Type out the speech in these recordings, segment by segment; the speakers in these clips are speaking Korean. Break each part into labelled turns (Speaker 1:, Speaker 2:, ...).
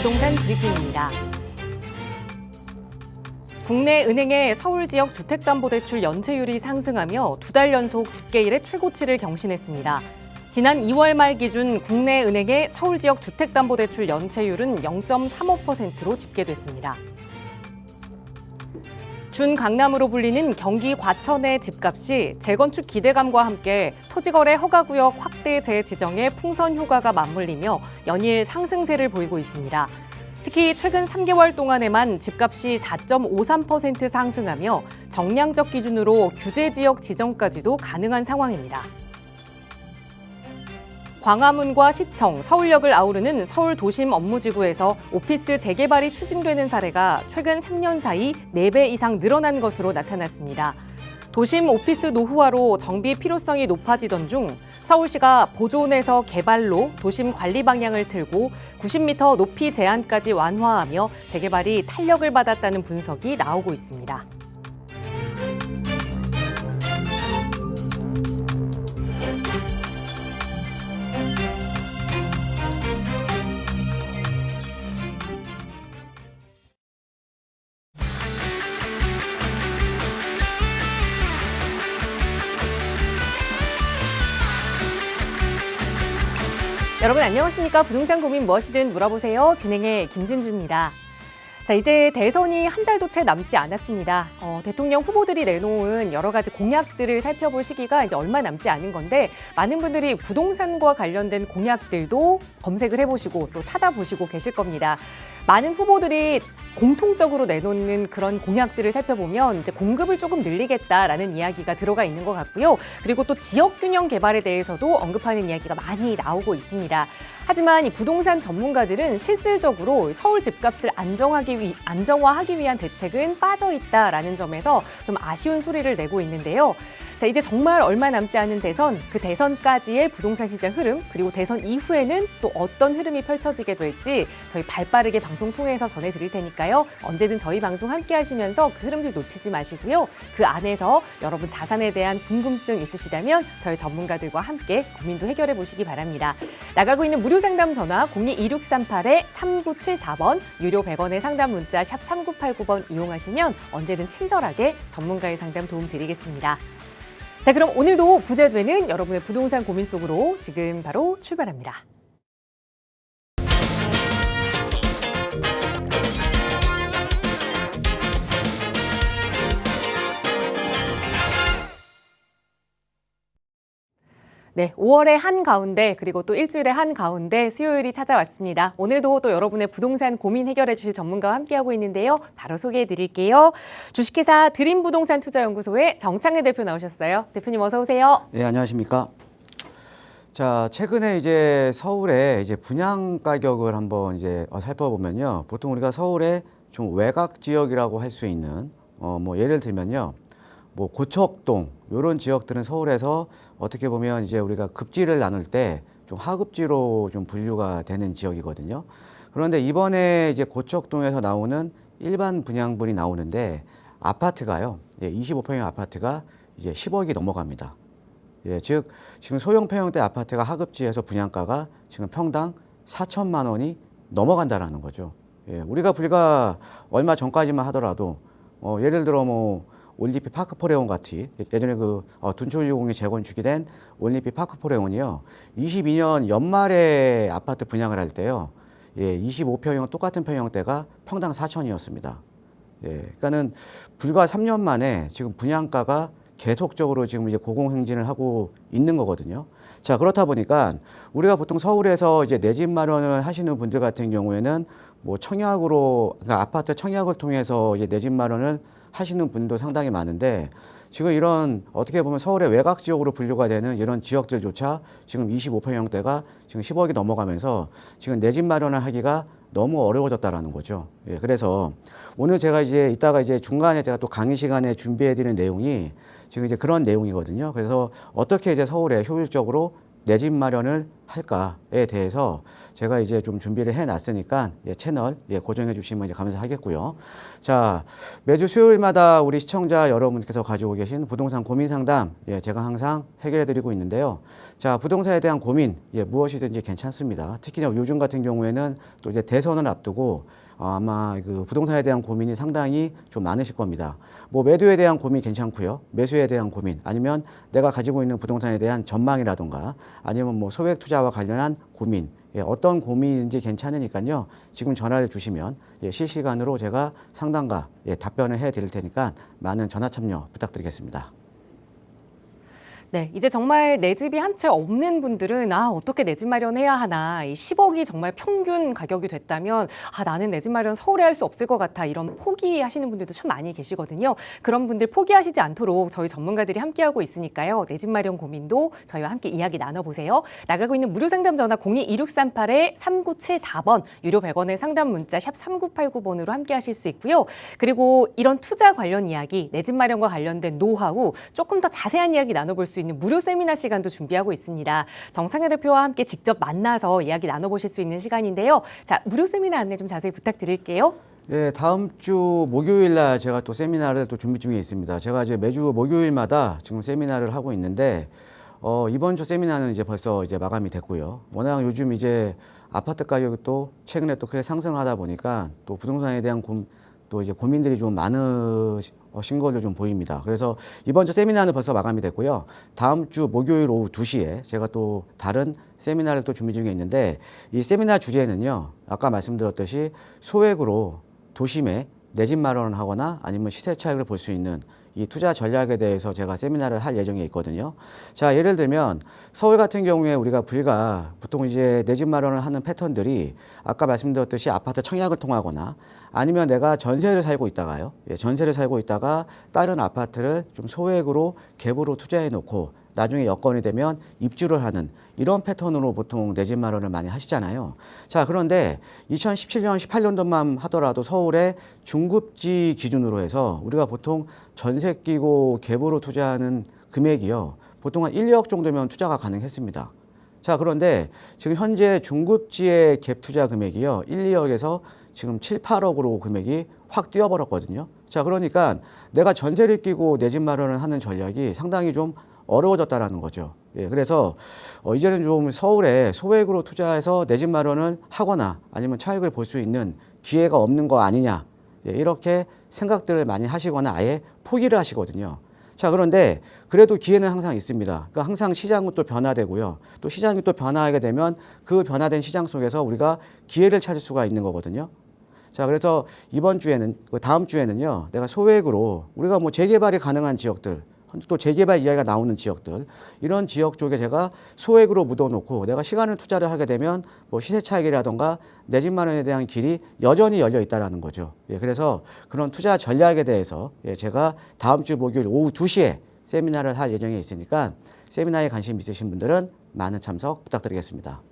Speaker 1: 부동산 브리핑입니다. 국내 은행의 서울 지역 주택담보대출 연체율이 상승하며 2달 연속 집계일의 최고치를 경신했습니다. 지난 2월 말 기준 국내 은행의 서울 지역 주택담보대출 연체율은 0.35%로 집계됐습니다. 준강남으로 불리는 경기 과천의 집값이 재건축 기대감과 함께 토지거래 허가구역 확대 재지정의 풍선 효과가 맞물리며 연일 상승세를 보이고 있습니다. 특히 최근 3개월 동안에만 집값이 4.53% 상승하며 정량적 기준으로 규제 지역 지정까지도 가능한 상황입니다. 광화문과 시청, 서울역을 아우르는 서울 도심 업무지구에서 오피스 재개발이 추진되는 사례가 최근 3년 사이 4배 이상 늘어난 것으로 나타났습니다. 도심 오피스 노후화로 정비 필요성이 높아지던 중 서울시가 보존에서 개발로 도심 관리 방향을 틀고 90m 높이 제한까지 완화하며 재개발이 탄력을 받았다는 분석이 나오고 있습니다. 여러분 안녕하십니까? 부동산 고민 무엇이든 물어보세요. 진행의 김진주입니다. 자, 이제 대선이 한 달도 채 남지 않았습니다. 대통령 후보들이 내놓은 여러 가지 공약들을 살펴볼 시기가 이제 얼마 남지 않은 건데 많은 분들이 부동산과 관련된 공약들도 검색을 해보시고 또 찾아보시고 계실 겁니다. 많은 후보들이 공통적으로 내놓는 그런 공약들을 살펴보면 이제 공급을 조금 늘리겠다라는 이야기가 들어가 있는 것 같고요. 그리고 또 지역균형 개발에 대해서도 언급하는 이야기가 많이 나오고 있습니다. 하지만 이 부동산 전문가들은 실질적으로 서울 집값을 안정화하기 위한 대책은 빠져 있다라는 점에서 좀 아쉬운 소리를 내고 있는데요. 자, 이제 정말 얼마 남지 않은 대선, 그 대선까지의 부동산 시장 흐름, 그리고 대선 이후에는 또 어떤 흐름이 펼쳐지게 될지 저희 발빠르게 방송 통해서 전해드릴 테니까요. 언제든 저희 방송 함께 하시면서 그 흐름들 놓치지 마시고요. 그 안에서 여러분 자산에 대한 궁금증 있으시다면 저희 전문가들과 함께 고민도 해결해 보시기 바랍니다. 나가고 있는 무료 상담 전화 02-2638-3974번, 유료 100원의 상담 문자 샵 3989번 이용하시면 언제든 친절하게 전문가의 상담 도움 드리겠습니다. 자, 그럼 오늘도 부재되는 여러분의 부동산 고민 속으로 지금 바로 출발합니다. 네, 5월의 한가운데 그리고 또 일주일의 한가운데 수요일이 찾아왔습니다. 오늘도 또 여러분의 부동산 고민 해결해 주실 전문가와 함께하고 있는데요. 바로 소개해 드릴게요. 주식회사 드림부동산투자연구소의 정창래 대표 나오셨어요. 대표님 어서 오세요.
Speaker 2: 네, 안녕하십니까. 자, 최근에 이제 서울의 이제 분양 가격을 한번 이제 살펴보면요. 보통 우리가 서울의 좀 외곽 지역이라고 할 수 있는 뭐 예를 들면요. 뭐 고척동 이런 지역들은 서울에서 어떻게 보면 이제 우리가 급지를 나눌 때 좀 하급지로 좀 분류가 되는 지역이거든요. 그런데 이번에 이제 고척동에서 나오는 일반 분양분이 나오는데 아파트가요. 25평형 아파트가 이제 10억이 넘어갑니다. 즉 지금 소형 평형대 아파트가 하급지에서 분양가가 지금 평당 4천만 원이 넘어간다라는 거죠. 우리가 불과 얼마 전까지만 하더라도 예를 들어 뭐 올림픽 파크포레온 같이 예전에 그 둔촌유공이 재건축이 된 올림픽 파크포레온이요. 22년 연말에 아파트 분양을 할 때요. 25평형 똑같은 평형대가 평당 4천이었습니다. 그러니까는 불과 3년 만에 지금 분양가가 계속적으로 지금 이제 고공행진을 하고 있는 거거든요. 자, 그렇다 보니까 우리가 보통 서울에서 이제 내 집 마련을 하시는 분들 같은 경우에는 뭐 청약으로, 그러니까 아파트 청약을 통해서 이제 내 집 마련을 하시는 분도 상당히 많은데 지금 이런 어떻게 보면 서울의 외곽 지역으로 분류가 되는 이런 지역들조차 지금 25평형대가 지금 10억이 넘어가면서 지금 내 집 마련을 하기가 너무 어려워졌다라는 거죠. 그래서 오늘 제가 이제 이따가 이제 중간에 제가 또 강의 시간에 준비해 드리는 내용이 지금 이제 그런 내용이거든요. 그래서 어떻게 이제 서울에 효율적으로 내 집 마련을 할까에 대해서 제가 이제 좀 준비를 해놨으니까 채널 고정해 주시면 이제 감사하겠고요. 자, 매주 수요일마다 우리 시청자 여러분께서 가지고 계신 부동산 고민 상담 제가 항상 해결해 드리고 있는데요. 자, 부동산에 대한 고민 무엇이든지 괜찮습니다. 특히나 요즘 같은 경우에는 또 이제 대선을 앞두고 아마 그 부동산에 대한 고민이 상당히 좀 많으실 겁니다. 뭐 매도에 대한 고민 괜찮고요. 매수에 대한 고민 아니면 내가 가지고 있는 부동산에 대한 전망이라던가 아니면 뭐 소액 투자와 관련한 고민 어떤 고민인지 괜찮으니까요. 지금 전화를 주시면 실시간으로 제가 상담과 답변을 해 드릴 테니까 많은 전화 참여 부탁드리겠습니다.
Speaker 1: 네, 이제 정말 내 집이 한 채 없는 분들은 어떻게 내 집 마련해야 하나. 이 10억이 정말 평균 가격이 됐다면 나는 내 집 마련 서울에 할 수 없을 것 같아. 이런 포기하시는 분들도 참 많이 계시거든요. 그런 분들 포기하시지 않도록 저희 전문가들이 함께하고 있으니까요. 내 집 마련 고민도 저희와 함께 이야기 나눠보세요. 나가고 있는 무료 상담 전화 02-2638-3974번, 유료 100원의 상담 문자 샵 3989번으로 함께하실 수 있고요. 그리고 이런 투자 관련 이야기, 내 집 마련과 관련된 노하우, 조금 더 자세한 이야기 나눠볼 수 있는 무료 세미나 시간도 준비하고 있습니다. 정창현 대표와 함께 직접 만나서 이야기 나눠보실 수 있는 시간인데요. 자, 무료 세미나 안내 좀 자세히 부탁드릴게요.
Speaker 2: 네, 다음 주 목요일 날 제가 또 세미나를 또 준비 중에 있습니다. 제가 이제 매주 목요일마다 지금 세미나를 하고 있는데 이번 주 세미나는 이제 벌써 이제 마감이 됐고요. 워낙 요즘 이제 아파트 가격이 또 최근에 또 크게 상승하다 보니까 또 부동산에 대한 또 이제 고민들이 좀 많으신 걸로 좀 보입니다. 그래서 이번 주 세미나는 벌써 마감이 됐고요. 다음 주 목요일 오후 2시에 제가 또 다른 세미나를 또 준비 중에 있는데 이 세미나 주제는요. 아까 말씀드렸듯이 소액으로 도심에 내 집 마련을 하거나 아니면 시세 차익을 볼 수 있는 이 투자 전략에 대해서 제가 세미나를 할 예정에 있거든요. 자, 예를 들면 서울 같은 경우에 우리가 보통 이제 내 집 마련을 하는 패턴들이 아까 말씀드렸듯이 아파트 청약을 통하거나 아니면 내가 전세를 살고 있다가요. 전세를 살고 있다가 다른 아파트를 좀 소액으로 갭으로 투자해 놓고 나중에 여건이 되면 입주를 하는 이런 패턴으로 보통 내 집 마련을 많이 하시잖아요. 자, 그런데 2017년, 18년도만 하더라도 서울의 중급지 기준으로 해서 우리가 보통 전세 끼고 갭으로 투자하는 금액이요. 보통 한 1, 2억 정도면 투자가 가능했습니다. 자, 그런데 지금 현재 중급지의 갭 투자 금액이요. 1, 2억에서 지금 7, 8억으로 금액이 확 뛰어버렸거든요. 자, 그러니까 내가 전세를 끼고 내 집 마련을 하는 전략이 상당히 좀 어려워졌다라는 거죠. 그래서 이제는 좀 서울에 소액으로 투자해서 내 집 마련을 하거나 아니면 차익을 볼 수 있는 기회가 없는 거 아니냐. 이렇게 생각들을 많이 하시거나 아예 포기를 하시거든요. 자, 그런데 그래도 기회는 항상 있습니다. 그러니까 항상 시장은 또 변화되고요. 또 시장이 또 변화하게 되면 그 변화된 시장 속에서 우리가 기회를 찾을 수가 있는 거거든요. 자, 그래서 이번 주에는, 다음 주에는요, 내가 소액으로 우리가 뭐 재개발이 가능한 지역들, 또 재개발 이야기가 나오는 지역들 이런 지역 쪽에 제가 소액으로 묻어놓고 내가 시간을 투자를 하게 되면 뭐 시세 차익이라던가 내 집 마련에 대한 길이 여전히 열려 있다라는 거죠. 그래서 그런 투자 전략에 대해서 제가 다음 주 목요일 오후 2시에 세미나를 할 예정에 있으니까 세미나에 관심 있으신 분들은 많은 참석 부탁드리겠습니다.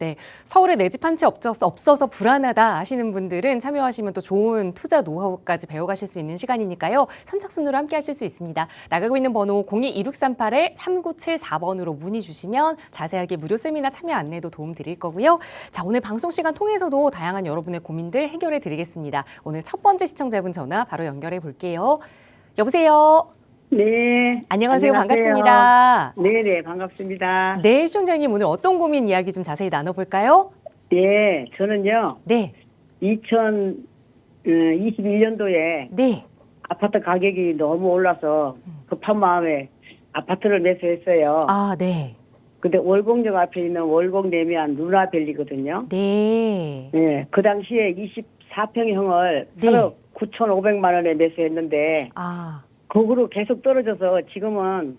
Speaker 1: 네, 서울에 내 집 한 채 없어서 불안하다 하시는 분들은 참여하시면 또 좋은 투자 노하우까지 배워가실 수 있는 시간이니까요. 선착순으로 함께 하실 수 있습니다. 나가고 있는 번호 02-2638-3974번으로 문의 주시면 자세하게 무료 세미나 참여 안내도 도움 드릴 거고요. 자, 오늘 방송 시간 통해서도 다양한 여러분의 고민들 해결해 드리겠습니다. 오늘 첫 번째 시청자분 전화 바로 연결해 볼게요. 여보세요?
Speaker 3: 네.
Speaker 1: 안녕하세요.
Speaker 3: 안녕하세요.
Speaker 1: 반갑습니다.
Speaker 3: 네네, 반갑습니다.
Speaker 1: 네, 시청자님 오늘 어떤 고민 이야기 좀 자세히 나눠볼까요?
Speaker 3: 네, 저는요,
Speaker 1: 네,
Speaker 3: 2021년도에
Speaker 1: 네.
Speaker 3: 아파트 가격이 너무 올라서 급한 마음에 아파트를 매수했어요.
Speaker 1: 네.
Speaker 3: 근데 월곡역 앞에 있는 월곡 내면 누나밸리거든요.
Speaker 1: 네.
Speaker 3: 네, 그 당시에 24평형을
Speaker 1: 네.
Speaker 3: 8억 9,500만 원에 매수했는데, 거꾸로 계속 떨어져서 지금은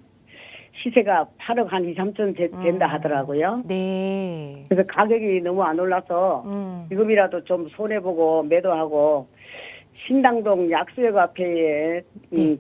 Speaker 3: 시세가 8억 한 2, 3천 된다 하더라고요.
Speaker 1: 네.
Speaker 3: 그래서 가격이 너무 안 올라서 지금이라도 좀 손해보고 매도하고 신당동 약수역 앞에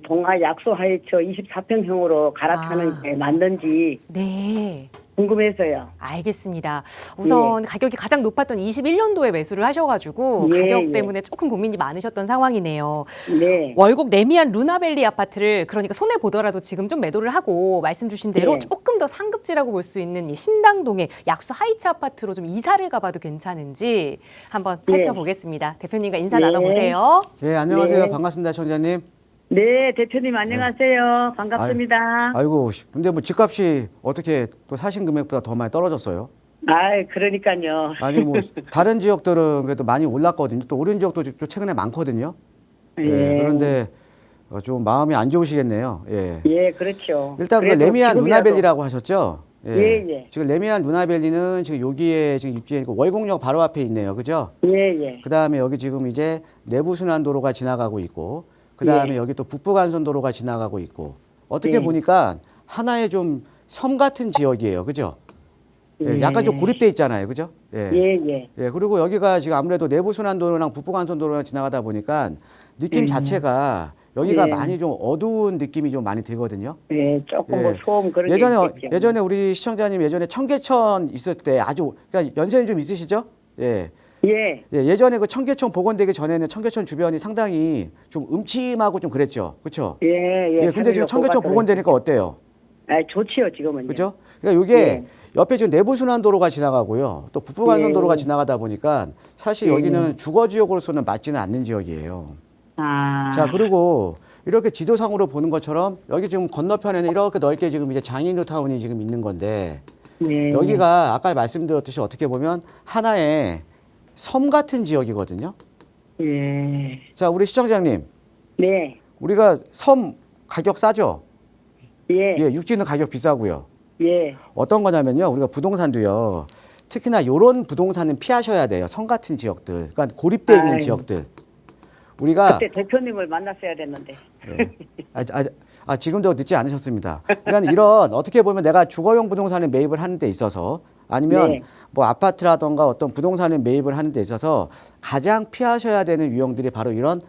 Speaker 3: 동아 약수 하이처 24평형으로 갈아타는 게 맞는지
Speaker 1: 네.
Speaker 3: 궁금해서요.
Speaker 1: 알겠습니다. 우선 가격이 가장 높았던 21년도에 매수를 하셔가지고
Speaker 3: 예,
Speaker 1: 가격
Speaker 3: 예.
Speaker 1: 때문에 조금 고민이 많으셨던 상황이네요.
Speaker 3: 네.
Speaker 1: 월곡 레미안 루나밸리 아파트를 그러니까 손해 보더라도 지금 좀 매도를 하고 말씀 주신 대로
Speaker 3: 네.
Speaker 1: 조금 더 상급지라고 볼 수 있는 이 신당동의 약수 하이츠 아파트로 좀 이사를 가봐도 괜찮은지 한번
Speaker 3: 네.
Speaker 1: 살펴보겠습니다. 대표님과 인사
Speaker 3: 네.
Speaker 1: 나눠보세요.
Speaker 2: 예, 안녕하세요.
Speaker 3: 네.
Speaker 2: 반갑습니다, 청자님.
Speaker 3: 네, 대표님 안녕하세요. 반갑습니다.
Speaker 2: 아이고, 근데 뭐 집값이 어떻게 또 사신 금액보다 더 많이 떨어졌어요?
Speaker 3: 아이, 그러니까요.
Speaker 2: 아니 뭐 다른 지역들은 그래도 많이 올랐거든요. 또 오른 지역도 좀 최근에 많거든요. 예, 그런데 좀 마음이 안 좋으시겠네요. 예.
Speaker 3: 예, 그렇죠.
Speaker 2: 일단 그
Speaker 3: 그래도
Speaker 2: 레미안
Speaker 3: 지금이라도-
Speaker 2: 루나밸리라고 하셨죠?
Speaker 3: 예, 예.
Speaker 2: 지금 레미안 루나밸리는 지금 여기에 지금 입지에 월곡역 바로 앞에 있네요. 그죠?
Speaker 3: 예, 예.
Speaker 2: 그다음에 여기 지금 이제 내부순환도로가 지나가고 있고 그다음에
Speaker 3: 예.
Speaker 2: 여기 또 북부간선도로가 지나가고 있고 어떻게
Speaker 3: 예.
Speaker 2: 보니까 하나의 좀 섬 같은 지역이에요. 그죠? 예, 약간 좀 고립돼 있잖아요. 그죠? 예.
Speaker 3: 예, 예.
Speaker 2: 예, 그리고 여기가 지금 아무래도 내부순환도로랑 북부간선도로랑 지나가다 보니까 느낌 자체가 여기가
Speaker 3: 예.
Speaker 2: 많이 좀 어두운 느낌이 좀 많이 들거든요.
Speaker 3: 예, 조금 뭐
Speaker 2: 예.
Speaker 3: 소음 그런 게 있겠죠.
Speaker 2: 예전에 우리 시청자님 예전에 청계천 있을 때 아주 그러니까 연세는 좀 있으시죠? 예.
Speaker 3: 예,
Speaker 2: 예, 예전에 그 청계천 복원되기 전에는 청계천 주변이 상당히 좀 음침하고 좀 그랬죠. 그렇죠?
Speaker 3: 예, 예.
Speaker 2: 예, 근데 지금 청계천 복원되니까 어때요?
Speaker 3: 아, 좋지요, 지금은.
Speaker 2: 그죠? 그러니까 이게
Speaker 3: 예.
Speaker 2: 옆에 지금 내부순환도로가 지나가고 또 북부간선도로가
Speaker 3: 예.
Speaker 2: 지나가다 보니까 사실
Speaker 3: 예.
Speaker 2: 여기는 주거지역으로서는 맞지는 않는 지역이에요.
Speaker 3: 아,
Speaker 2: 자, 그리고 이렇게 지도상으로 보는 것처럼 여기 지금 건너편에는 이렇게 넓게 지금 이제 장인우 타운이 지금 있는 건데
Speaker 3: 예.
Speaker 2: 여기가 아까 말씀드렸듯이 어떻게 보면 하나의 섬 같은 지역이거든요.
Speaker 3: 예.
Speaker 2: 자, 우리 시청자님,
Speaker 3: 네.
Speaker 2: 우리가 섬 가격 싸죠?
Speaker 3: 예.
Speaker 2: 예, 육지는 가격 비싸고요.
Speaker 3: 예.
Speaker 2: 어떤 거냐면요, 우리가 부동산도요. 특히나 요런 부동산은 피하셔야 돼요. 섬 같은 지역들, 그러니까 고립돼 있는
Speaker 3: 아유.
Speaker 2: 지역들. 우리가
Speaker 3: 그때 대표님을 만났어야 됐는데.
Speaker 2: 예. 지금도 늦지 않으셨습니다. 그러니까 이런 어떻게 보면 내가 주거용 부동산에 매입을 하는 데 있어서 아니면
Speaker 3: 네.
Speaker 2: 뭐 아파트라던가 어떤 부동산에 매입을 하는 데 있어서 가장 피하셔야 되는 유형들이 바로 요런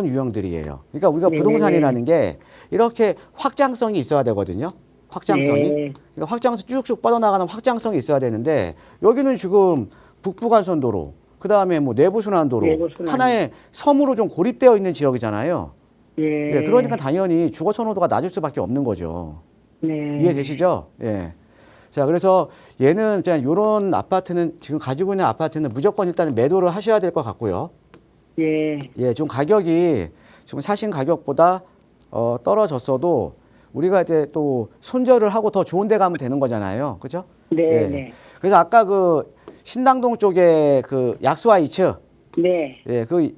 Speaker 2: 유형들이에요. 그러니까 우리가
Speaker 3: 네.
Speaker 2: 부동산이라는 게 이렇게 확장성이 있어야 되거든요. 확장성이.
Speaker 3: 네.
Speaker 2: 그러니까 확장성 쭉쭉 뻗어나가는 확장성이 있어야 되는데 여기는 지금 북부간선도로 그다음에 뭐 내부순환도로
Speaker 3: 내부순환.
Speaker 2: 하나의 섬으로 좀 고립되어 있는 지역이잖아요.
Speaker 3: 예.
Speaker 2: 예, 그러니까 당연히 주거 선호도가 낮을 수밖에 없는 거죠.
Speaker 3: 네.
Speaker 2: 이해되시죠? 예. 자, 그래서 얘는 그냥 요런 아파트는 지금 가지고 있는 아파트는 무조건 일단 매도를 하셔야 될 것 같고요.
Speaker 3: 예.
Speaker 2: 예, 좀 가격이 지금 사신 가격보다 떨어졌어도 우리가 이제 또 손절을 하고 더 좋은 데 가면 되는 거잖아요. 그죠?
Speaker 3: 네.
Speaker 2: 예.
Speaker 3: 네.
Speaker 2: 그래서 아까 그 신당동 쪽에 그 약수하이츠
Speaker 3: 네.
Speaker 2: 예, 그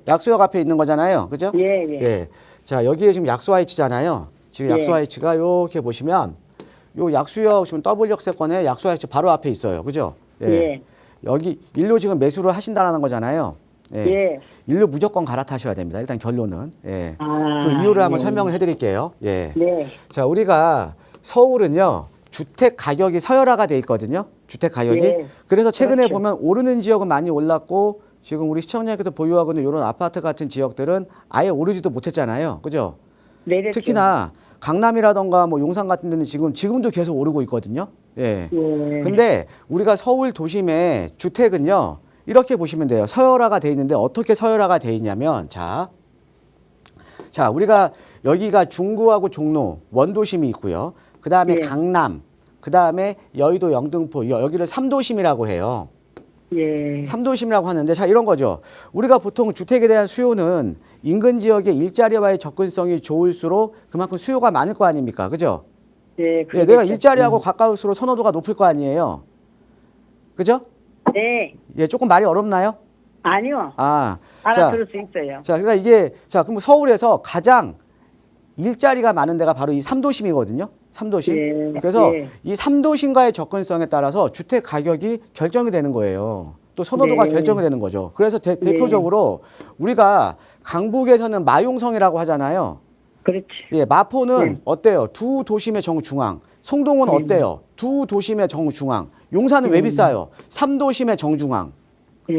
Speaker 2: 약수역 앞에 있는 거잖아요. 그죠?
Speaker 3: 예. 예.
Speaker 2: 예. 자, 여기에 지금 약수하이츠잖아요. 지금
Speaker 3: 예.
Speaker 2: 약수하이츠가 이렇게 보시면 요 약수역 지금 더블역세권에 약수하이츠 바로 앞에 있어요. 그죠?
Speaker 3: 예.
Speaker 2: 여기 일로 지금 매수를 하신다라는 거잖아요. 예.
Speaker 3: 예.
Speaker 2: 일로 무조건 갈아타셔야 됩니다. 일단 결론은. 예.
Speaker 3: 아,
Speaker 2: 그 이유를 한번
Speaker 3: 네.
Speaker 2: 설명을 해 드릴게요. 예.
Speaker 3: 네.
Speaker 2: 자, 우리가 서울은요. 주택 가격이 서열화가 돼 있거든요. 주택 가격이.
Speaker 3: 예.
Speaker 2: 그래서 최근에
Speaker 3: 그렇죠.
Speaker 2: 보면 오르는 지역은 많이 올랐고 지금 우리 시청자께서 보유하고 있는 이런 아파트 같은 지역들은 아예 오르지도 못했잖아요. 그죠?
Speaker 3: 내렸죠.
Speaker 2: 특히나 강남이라던가 뭐 용산 같은 데는 지금도 계속 오르고 있거든요. 예.
Speaker 3: 예.
Speaker 2: 근데 우리가 서울 도심의 주택은요. 이렇게 보시면 돼요. 서열화가 돼 있는데 어떻게 서열화가 돼 있냐면 자, 우리가 여기가 중구하고 종로 원도심이 있고요. 그다음에
Speaker 3: 예.
Speaker 2: 강남, 그다음에 여의도 영등포 여기를 삼도심이라고 해요.
Speaker 3: 예.
Speaker 2: 삼도심이라고 하는데 자 이런 거죠. 우리가 보통 주택에 대한 수요는 인근 지역의 일자리와의 접근성이 좋을수록 그만큼 수요가 많을 거 아닙니까? 그죠?
Speaker 3: 예.
Speaker 2: 예,
Speaker 3: 그러겠죠.
Speaker 2: 내가 일자리하고 가까울수록 선호도가 높을 거 아니에요. 그죠?
Speaker 3: 네.
Speaker 2: 예, 조금 말이 어렵나요?
Speaker 3: 아니요.
Speaker 2: 자,
Speaker 3: 알아들을 수 있어요.
Speaker 2: 자, 그러니까 이게 그럼 서울에서 가장 일자리가 많은 데가 바로 이 삼도심이거든요. 삼도심.
Speaker 3: 예,
Speaker 2: 그래서
Speaker 3: 예.
Speaker 2: 이 삼도심과의 접근성에 따라서 주택 가격이 결정이 되는 거예요. 또 선호도가
Speaker 3: 네.
Speaker 2: 결정이 되는 거죠. 그래서 대표적으로 우리가 강북에서는 마용성이라고 하잖아요.
Speaker 3: 그렇지.
Speaker 2: 예, 마포는 어때요? 두 도심의 정중앙. 송동은 어때요? 두 도심의 정중앙. 용산은 왜 비싸요? 삼도심의 정중앙.
Speaker 3: 예.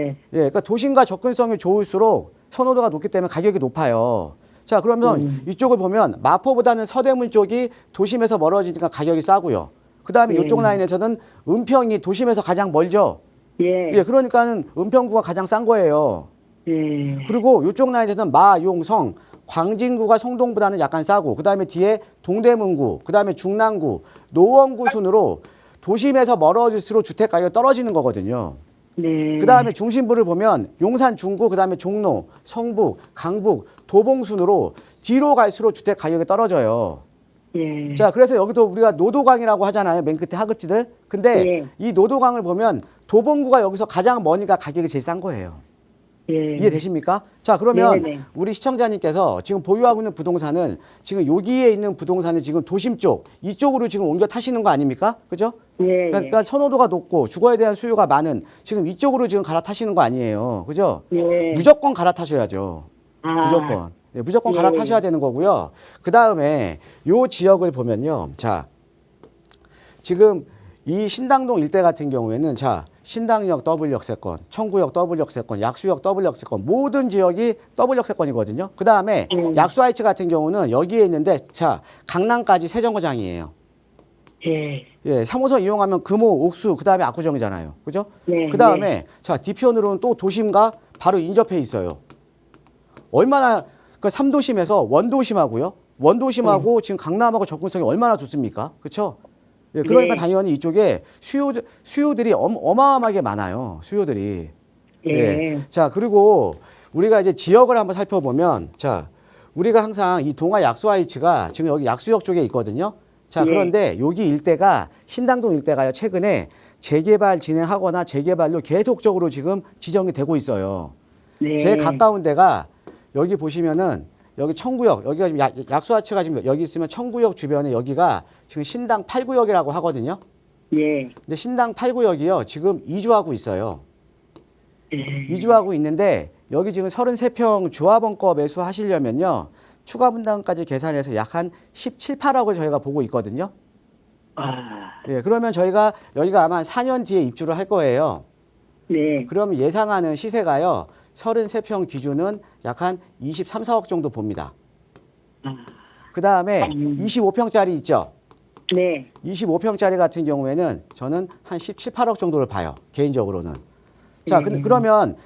Speaker 2: 예, 그러니까 도심과 접근성이 좋을수록 선호도가 높기 때문에 가격이 높아요. 자, 그러면 이쪽을 보면 마포보다는 서대문 쪽이 도심에서 멀어지니까 가격이 싸고요. 그다음에 이쪽 라인에서는 은평이 도심에서 가장 멀죠.
Speaker 3: 예.
Speaker 2: 예, 그러니까는 은평구가 가장 싼 거예요.
Speaker 3: 예.
Speaker 2: 그리고 이쪽 라인에서는 마, 용, 성, 광진구가 성동보다는 약간 싸고, 그다음에 뒤에 동대문구, 그다음에 중랑구, 노원구 순으로 도심에서 멀어질수록 주택 가격이 떨어지는 거거든요.
Speaker 3: 네.
Speaker 2: 그다음에 중심부를 보면 용산 중구, 그다음에 종로, 성북, 강북, 도봉 순으로 뒤로 갈수록 주택 가격이 떨어져요.
Speaker 3: 예.
Speaker 2: 자, 그래서 여기도 우리가 노도강이라고 하잖아요. 맨 끝에 하급지들. 근데
Speaker 3: 예.
Speaker 2: 이 노도강을 보면 도봉구가 여기서 가장 머니까 가격이 제일 싼 거예요.
Speaker 3: 예.
Speaker 2: 이해되십니까? 자, 그러면
Speaker 3: 네네.
Speaker 2: 우리 시청자님께서 지금 보유하고 있는 부동산은 지금 여기에 있는 부동산은 지금 도심 쪽, 이쪽으로 지금 옮겨 타시는 거 아닙니까? 그죠?
Speaker 3: 예.
Speaker 2: 그러니까 선호도가 높고 주거에 대한 수요가 많은 지금 이쪽으로 지금 갈아타시는 거 아니에요. 그죠?
Speaker 3: 예.
Speaker 2: 무조건 갈아타셔야죠.
Speaker 3: 아.
Speaker 2: 무조건. 예, 무조건
Speaker 3: 예.
Speaker 2: 갈아타셔야 되는 거고요. 그 다음에 요 지역을 보면요. 자, 지금 이 신당동 일대 같은 경우에는 자, 신당역 더블 역세권, 청구역 더블 역세권, 약수역 더블 역세권, 모든 지역이 더블 역세권이거든요. 그 다음에 약수 하이츠 같은 경우는 여기에 있는데 자, 강남까지 세 정거장이에요.
Speaker 3: 예.
Speaker 2: 예, 3호선 이용하면 금호, 옥수, 그 다음에 압구정이잖아요. 그죠?
Speaker 3: 네,
Speaker 2: 그 다음에 자, 뒤편으로는 또 도심과 바로 인접해 있어요. 얼마나, 그 3도심에서 원도심하고요. 원도심하고 지금 강남하고 접근성이 얼마나 좋습니까? 그렇죠? 예, 그러니까
Speaker 3: 네.
Speaker 2: 당연히 이쪽에 수요들이 어마어마하게 많아요. 수요들이.
Speaker 3: 예.
Speaker 2: 자, 그리고 우리가 이제 지역을 한번 살펴보면 자, 우리가 항상 이 동아 약수하이츠가 지금 여기 약수역 쪽에 있거든요. 자,
Speaker 3: 네.
Speaker 2: 그런데 여기 일대가 신당동 일대가요. 최근에 재개발 진행하거나 재개발로 계속적으로 지금 지정이 되고 있어요.
Speaker 3: 네.
Speaker 2: 제일 가까운 데가 여기 보시면은 여기 청구역, 여기가 지금 약수하이츠가 지금 여기 있으면 청구역 주변에 여기가 지금 신당 8구역이라고 하거든요.
Speaker 3: 예.
Speaker 2: 근데 신당 8구역이요. 지금 이주하고 있어요.
Speaker 3: 예.
Speaker 2: 이주하고 있는데 여기 지금 33평 조합원거 매수하시려면요. 추가 분담까지 계산해서 약 한 17, 8억을 저희가 보고 있거든요.
Speaker 3: 아.
Speaker 2: 예, 그러면 저희가 여기가 아마 한 4년 뒤에 입주를 할 거예요.
Speaker 3: 네.
Speaker 2: 그러면 예상하는 시세가요. 33평 기준은 약 한 23, 4억 정도 봅니다. 그 다음에 25평짜리 있죠.
Speaker 3: 네.
Speaker 2: 25평짜리 같은 경우에는 저는 한 17, 8억 정도를 봐요. 개인적으로는. 자, 그러면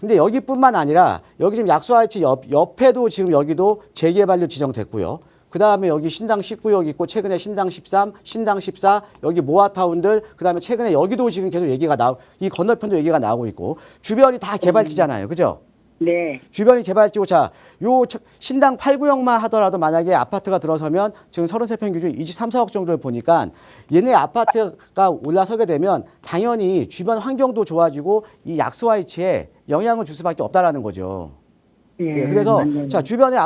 Speaker 2: 근데 여기뿐만 아니라 여기 지금 약수하이츠 옆에도 지금 여기도 재개발료 지정됐고요. 그 다음에 여기 신당 19역 있고 최근에 신당 13, 신당 14, 여기 모아타운들, 그 다음에 최근에 여기도 지금 계속 얘기가 이 건너편도 얘기가 나오고 있고 주변이 다 개발지잖아요. 그죠?
Speaker 3: 네.
Speaker 2: 주변이 개발지고 자, 신당 8구역만 하더라도 만약에 아파트가 들어서면 지금 33평 기준 23, 4억 정도를 보니까 얘네 아파트가 올라서게 되면 당연히 주변 환경도 좋아지고 이 약수하이츠에 영향을 줄 수밖에 없다라는 거죠.
Speaker 3: 예.
Speaker 2: 예, 그래서
Speaker 3: 맞네요.
Speaker 2: 자, 주변에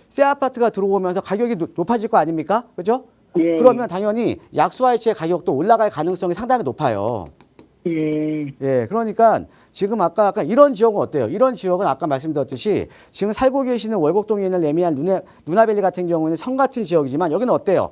Speaker 2: 새 아파트가 들어오면서 가격이 높아질 거 아닙니까? 그죠?
Speaker 3: 예.
Speaker 2: 그러면 당연히 약수하이츠의 가격도 올라갈 가능성이 상당히 높아요.
Speaker 3: 예.
Speaker 2: 예, 그러니까 지금 아까 이런 지역은 어때요? 이런 지역은 아까 말씀드렸듯이 지금 살고 계시는 월곡동에 있는 레미안 누나밸리 같은 경우는 성 같은 지역이지만 여기는 어때요?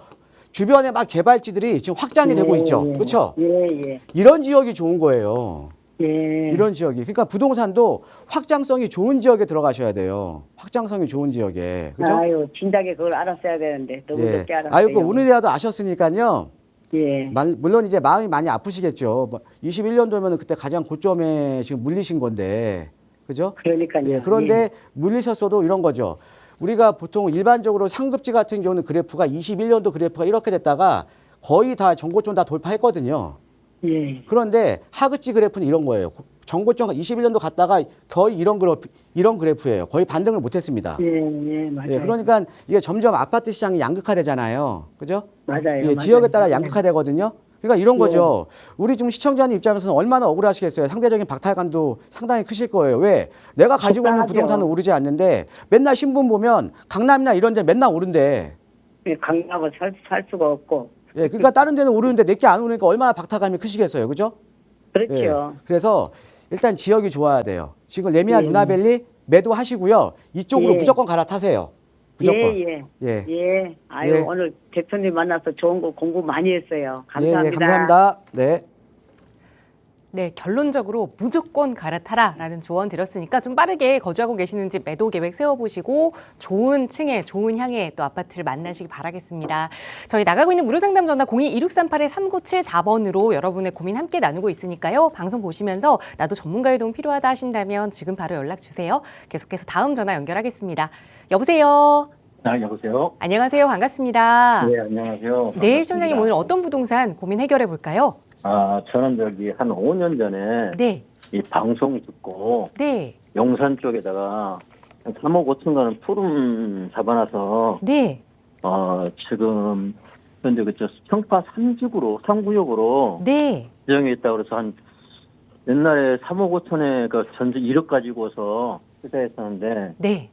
Speaker 2: 주변에 막 개발지들이 지금 확장이 되고 있죠. 그렇죠?
Speaker 3: 예. 예.
Speaker 2: 이런 지역이 좋은 거예요.
Speaker 3: 예.
Speaker 2: 이런 지역이. 그러니까 부동산도 확장성이 좋은 지역에 들어가셔야 돼요. 확장성이 좋은 지역에. 그죠?
Speaker 3: 아유, 진작에 그걸 알았어야 되는데 너무
Speaker 2: 예.
Speaker 3: 늦게 알았어요.
Speaker 2: 아유, 그 오늘이라도 아셨으니까요.
Speaker 3: 예.
Speaker 2: 물론 이제 마음이 많이 아프시겠죠. 21년도면 그때 가장 고점에 지금 물리신 건데, 그죠?
Speaker 3: 그러니까요.
Speaker 2: 예, 그런데 물리셨어도 이런 거죠. 우리가 보통 일반적으로 상급지 같은 경우는 그래프가 21년도 그래프가 이렇게 됐다가 거의 다 정고점 다 돌파했거든요.
Speaker 3: 예.
Speaker 2: 그런데 하급지 그래프는 이런 거예요. 정고점 21년도 갔다가 거의 이런 그래프예요. 거의 반등을 못했습니다.
Speaker 3: 예, 맞아요.
Speaker 2: 예, 그러니까 이게 점점 아파트 시장이 양극화되잖아요. 그죠?
Speaker 3: 맞아요.
Speaker 2: 예,
Speaker 3: 맞아요.
Speaker 2: 지역에 따라 양극화되거든요. 그러니까 이런
Speaker 3: 예.
Speaker 2: 거죠. 우리 지금 시청자님 입장에서는 얼마나 억울하시겠어요. 상대적인 박탈감도 상당히 크실 거예요. 왜? 내가 가지고 있는
Speaker 3: 속상하죠.
Speaker 2: 부동산은 오르지 않는데 맨날 신문 보면 강남이나 이런 데 맨날 오른대.
Speaker 3: 예, 강남은 살 수가 없고.
Speaker 2: 예, 그러니까 다른 데는 오르는데 내게 안 오르니까 얼마나 박탈감이 크시겠어요. 그죠?
Speaker 3: 그렇죠.
Speaker 2: 예, 그래서 일단 지역이 좋아야 돼요. 지금 레미안 누나밸리 매도하시고요. 이쪽으로
Speaker 3: 예.
Speaker 2: 무조건 갈아타세요. 무조건.
Speaker 3: 예.
Speaker 2: 예.
Speaker 3: 예. 아유,
Speaker 2: 예.
Speaker 3: 오늘 대표님 만나서 좋은 거 공부 많이 했어요. 감사합니다.
Speaker 2: 예, 예, 감사합니다. 네.
Speaker 1: 네, 결론적으로 무조건 갈아타라라는 조언 드렸으니까 좀 빠르게 거주하고 계시는 집 매도 계획 세워보시고 좋은 층에 좋은 향의 또 아파트를 만나시기 바라겠습니다. 저희 나가고 있는 무료상담 전화 02-2638-3974번으로 여러분의 고민 함께 나누고 있으니까요. 방송 보시면서 나도 전문가의 도움 필요하다 하신다면 지금 바로 연락 주세요. 계속해서 다음 전화 연결하겠습니다. 여보세요.
Speaker 4: 여보세요?
Speaker 1: 안녕하세요. 반갑습니다.
Speaker 4: 네, 안녕하세요.
Speaker 1: 네, 시청자님 오늘 어떤 부동산 고민 해결해 볼까요?
Speaker 4: 저는 한 5년 전에
Speaker 1: 네.
Speaker 4: 이 방송 듣고
Speaker 1: 네.
Speaker 4: 용산 쪽에다가 한 3억 5천가는 푸름 잡아놔서
Speaker 1: 네.
Speaker 4: 지금 현재 그저 청파 3구역으로
Speaker 1: 네.
Speaker 4: 지정해 있다고 그래서 한 옛날에 3억 5천에 그 전주 1억 가지고서 투자했었는데
Speaker 1: 네.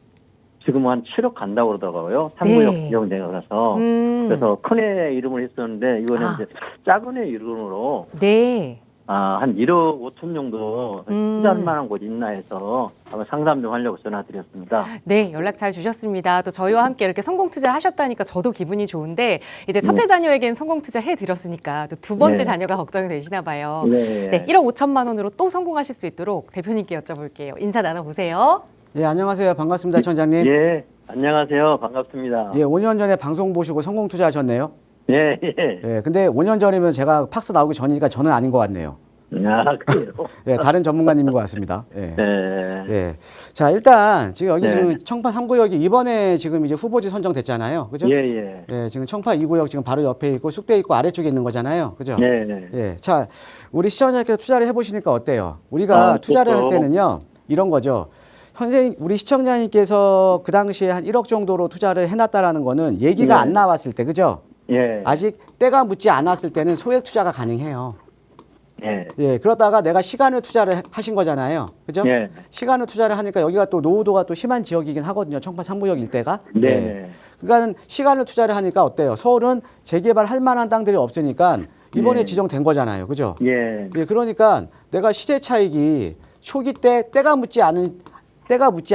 Speaker 4: 지금 한 7억 간다고 그러더라고요. 3구역
Speaker 1: 네.
Speaker 4: 지정되어 가서. 그래서 큰애 이름을 했었는데 이거는 이제 작은 애 이름으로
Speaker 1: 네.
Speaker 4: 한 1억 5천 정도 투자할 만한 곳 있나 해서 한번 상담 좀 하려고 전화드렸습니다.
Speaker 1: 네, 연락 잘 주셨습니다. 또 저희와 함께 이렇게 성공 투자를 하셨다니까 저도 기분이 좋은데 이제 첫째 자녀에겐 성공 투자 해드렸으니까 또 두 번째
Speaker 4: 네.
Speaker 1: 자녀가 걱정이 되시나 봐요.
Speaker 4: 네.
Speaker 1: 네, 1억 5천만 원으로 또 성공하실 수 있도록 대표님께 여쭤볼게요. 인사 나눠보세요.
Speaker 2: 예, 안녕하세요. 반갑습니다, 청장님.
Speaker 4: 예, 안녕하세요. 반갑습니다.
Speaker 2: 예, 5년 전에 방송 보시고 성공 투자하셨네요.
Speaker 4: 예.
Speaker 2: 예, 근데 5년 전이면 제가 팍스 나오기 전이니까 저는 아닌 것 같네요.
Speaker 4: 그래요?
Speaker 2: 예, 다른 전문가님인 것 같습니다. 예.
Speaker 4: 네.
Speaker 2: 예. 자, 일단 지금 여기
Speaker 4: 네.
Speaker 2: 지금 청파 3구역이 이번에 지금 이제 후보지 선정됐잖아요. 그죠?
Speaker 4: 예.
Speaker 2: 예, 지금 청파 2구역 지금 바로 옆에 있고 숙대 있고 아래쪽에 있는 거잖아요. 그죠?
Speaker 4: 네.
Speaker 2: 예. 자, 우리 시청자께서 투자를 해보시니까 어때요? 우리가 투자를 할
Speaker 4: 좋죠.
Speaker 2: 때는요, 이런 거죠. 선생님, 우리 시청자님께서 그 당시에 한 1억 정도로 투자를 해놨다라는 거는 얘기가
Speaker 4: 네.
Speaker 2: 안 나왔을 때, 그죠?
Speaker 4: 예.
Speaker 2: 아직 때가 묻지 않았을 때는 소액 투자가 가능해요.
Speaker 4: 예.
Speaker 2: 예, 그러다가 내가 시간을 투자를 하신 거잖아요. 그죠?
Speaker 4: 예.
Speaker 2: 시간을 투자를 하니까 여기가 또 노후도가 또 심한 지역이긴 하거든요. 청파 3구역 일대가.
Speaker 4: 네.
Speaker 2: 예. 그러니까 시간을 투자를 하니까 어때요? 서울은 재개발할 만한 땅들이 없으니까 이번에
Speaker 4: 예.
Speaker 2: 지정된 거잖아요. 그죠?
Speaker 4: 예.
Speaker 2: 예, 그러니까 내가 시세 차익이 초기 때 때가 묻지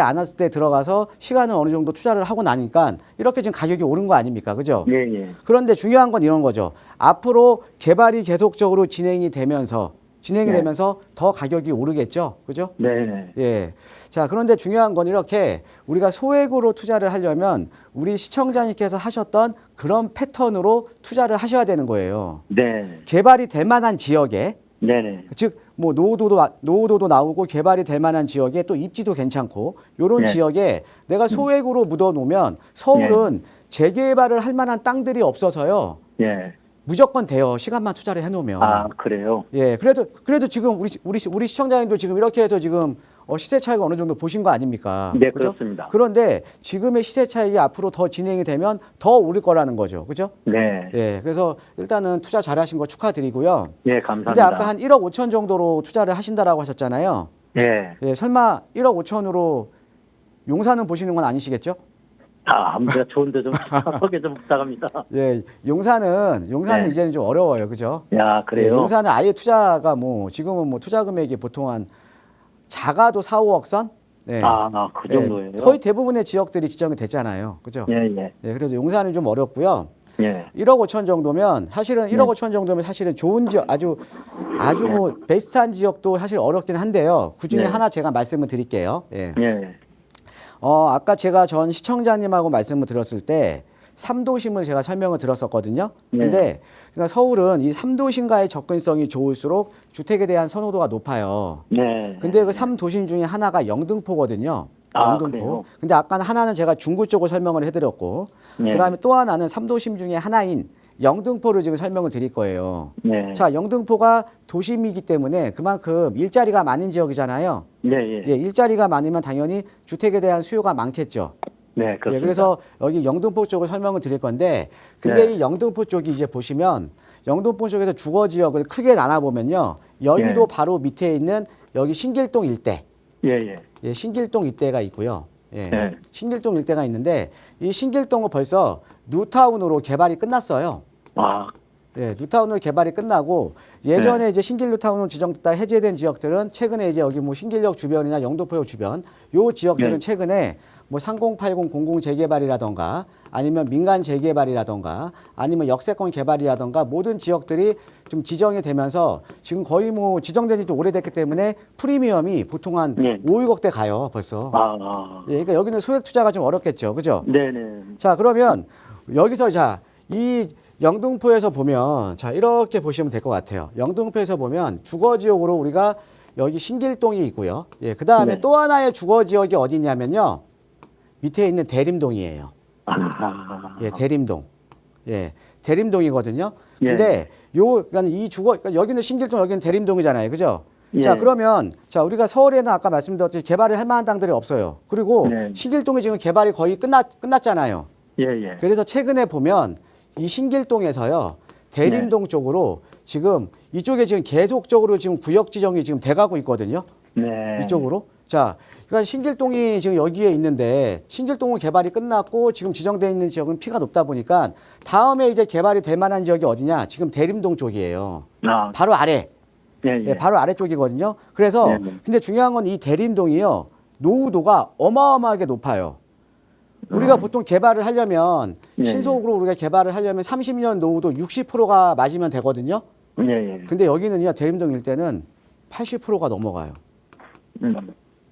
Speaker 2: 않았을 때 들어가서 시간을 어느 정도 투자를 하고 나니까 이렇게 지금 가격이 오른 거 아닙니까? 그죠?
Speaker 4: 예.
Speaker 2: 그런데 중요한 건 이런 거죠. 앞으로 개발이 계속적으로 진행이 되면서
Speaker 4: 네.
Speaker 2: 더 가격이 오르겠죠. 그죠?
Speaker 4: 네.
Speaker 2: 예. 자, 그런데 중요한 건 이렇게 우리가 소액으로 투자를 하려면 우리 시청자님께서 하셨던 그런 패턴으로 투자를 하셔야 되는 거예요.
Speaker 4: 네.
Speaker 2: 개발이 될 만한 지역에
Speaker 4: 네네.
Speaker 2: 즉 뭐 노후도도 나오고 개발이 될 만한 지역에 또 입지도 괜찮고 요런
Speaker 4: 네.
Speaker 2: 지역에 내가 소액으로 묻어 놓으면 서울은 재개발을 할 만한 땅들이 없어서요.
Speaker 4: 예.
Speaker 2: 무조건 돼요. 시간만 투자를 해 놓으면.
Speaker 4: 그래요?
Speaker 2: 예. 그래도 지금 우리 시청자님도 지금 이렇게 해서 지금 시세 차이가 어느 정도 보신 거 아닙니까?
Speaker 4: 네,
Speaker 2: 그죠?
Speaker 4: 그렇습니다.
Speaker 2: 그런데 지금의 시세 차익이 앞으로 더 진행이 되면 더 오를 거라는 거죠. 그죠?
Speaker 4: 네.
Speaker 2: 예. 그래서 일단은 투자 잘하신 거 축하드리고요.
Speaker 4: 예, 감사합니다.
Speaker 2: 근데 아까 한 1억 5천 정도로 투자를 하신다라고 하셨잖아요.
Speaker 4: 예.
Speaker 2: 예, 설마 1억 5천으로 용산은 보시는 건 아니시겠죠?
Speaker 4: 아무데나 좋은데 좀 소개 좀 부탁합니다.
Speaker 2: 예, 용산은
Speaker 4: 네.
Speaker 2: 이제는 좀 어려워요. 그죠?
Speaker 4: 야,
Speaker 2: 예,
Speaker 4: 그래요?
Speaker 2: 용산은 아예 투자가 지금은 투자 금액이 보통 한 작아도 4, 5억 선? 네.
Speaker 4: 그 정도예요?
Speaker 2: 예, 거의 대부분의 지역들이 지정이 됐잖아요. 그죠?
Speaker 4: 예.
Speaker 2: 예, 그래서 용산은 좀 어렵고요.
Speaker 4: 예.
Speaker 2: 1억 5천 정도면 사실은 1억 5천 정도면 사실은 좋은 지역 아주 뭐 베스트한 지역도 사실 어렵긴 한데요. 그 중에
Speaker 4: 네.
Speaker 2: 하나 제가 말씀을 드릴게요. 예.
Speaker 4: 예.
Speaker 2: 아까 제가 전 시청자님하고 말씀을 드렸을 때 3도심을 제가 설명을 들었었거든요. 근데 그러니까 서울은 이 3도심과의 접근성이 좋을수록 주택에 대한 선호도가 높아요.
Speaker 4: 네.
Speaker 2: 근데 그 3도심 중에 하나가 영등포거든요. 영등포.
Speaker 4: 그래요?
Speaker 2: 근데 아까 하나는 제가 중구 쪽을 설명을 해드렸고,
Speaker 4: 네.
Speaker 2: 그다음에 또 하나는 3도심 중에 하나인 영등포를 지금 설명을 드릴 거예요.
Speaker 4: 네.
Speaker 2: 자, 영등포가 도심이기 때문에 그만큼 일자리가 많은 지역이잖아요.
Speaker 4: 예.
Speaker 2: 예, 일자리가 많으면 당연히 주택에 대한 수요가 많겠죠.
Speaker 4: 네, 그렇습니다.
Speaker 2: 예, 그래서 여기 영등포 쪽을 설명을 드릴 건데, 근데
Speaker 4: 네.
Speaker 2: 이 영등포 쪽이 이제 보시면 영등포 쪽에서 주거 지역을 크게 나눠 보면요, 여의도
Speaker 4: 네.
Speaker 2: 바로 밑에 있는 여기 신길동 일대,
Speaker 4: 예.
Speaker 2: 예, 신길동 일대가 있고요. 예,
Speaker 4: 네.
Speaker 2: 신길동 일대가 있는데 이 신길동은 벌써 뉴타운으로 개발이 끝났어요. 예, 뉴타운으로 개발이 끝나고 예전에 이제 신길 뉴타운으로 지정됐다 해제된 지역들은 최근에 이제 여기 뭐 신길역 주변이나 영등포역 주변 요 지역들은
Speaker 4: 네.
Speaker 2: 최근에 뭐 3080 공공 재개발이라던가 아니면 민간 재개발이라던가 아니면 역세권 개발이라던가 모든 지역들이 좀 지정이 되면서 지금 거의 뭐 지정된 지 좀 오래됐기 때문에 프리미엄이 보통 한
Speaker 4: 네.
Speaker 2: 5, 6억대 가요, 벌써.
Speaker 4: 아,
Speaker 2: 예, 그러니까 여기는 소액 투자가 좀 어렵겠죠. 그죠?
Speaker 4: 네네.
Speaker 2: 자, 그러면 여기서 자, 이 영등포에서 보면 자, 이렇게 보시면 될 것 같아요. 영등포에서 보면 주거 지역으로 우리가 여기 신길동이 있고요. 예, 그다음에
Speaker 4: 네.
Speaker 2: 또 하나의 주거 지역이 어디냐면요. 밑에 있는 대림동이에요.
Speaker 4: 아,
Speaker 2: 예, 대림동. 예, 대림동이거든요.
Speaker 4: 예.
Speaker 2: 근데 그러니까 이 그러니까 여기는 신길동, 여기는 대림동이잖아요. 그죠?
Speaker 4: 예.
Speaker 2: 자, 그러면 자, 우리가 서울에는 아까 말씀드렸듯이 개발을 할 만한 땅들이 없어요. 그리고
Speaker 4: 네.
Speaker 2: 신길동이 지금 개발이 거의 끝났잖아요.
Speaker 4: 예, 예.
Speaker 2: 그래서 최근에 보면 이 신길동에서요. 대림동 쪽으로 지금 이쪽에 지금 계속적으로 지금 구역 지정이 지금 돼가고 있거든요.
Speaker 4: 네.
Speaker 2: 이쪽으로. 자, 그러니까 신길동이 지금 여기에 있는데 신길동은 개발이 끝났고 지금 지정돼 있는 지역은 피가 높다 보니까 다음에 이제 개발이 될 만한 지역이 어디냐? 지금 대림동 쪽이에요.
Speaker 4: 아,
Speaker 2: 바로 아래.
Speaker 4: 예, 예.
Speaker 2: 예, 바로 아래쪽이거든요. 그래서
Speaker 4: 네, 네.
Speaker 2: 근데 중요한 건 이 대림동이요. 노후도가 어마어마하게 높아요. 우리가 보통 개발을 하려면
Speaker 4: 예,
Speaker 2: 신속으로 우리가 개발을 하려면 30년 노후도 60%가 맞으면 되거든요.
Speaker 4: 예, 예.
Speaker 2: 근데 여기는요. 대림동 일대는 80%가 넘어가요.
Speaker 4: 음.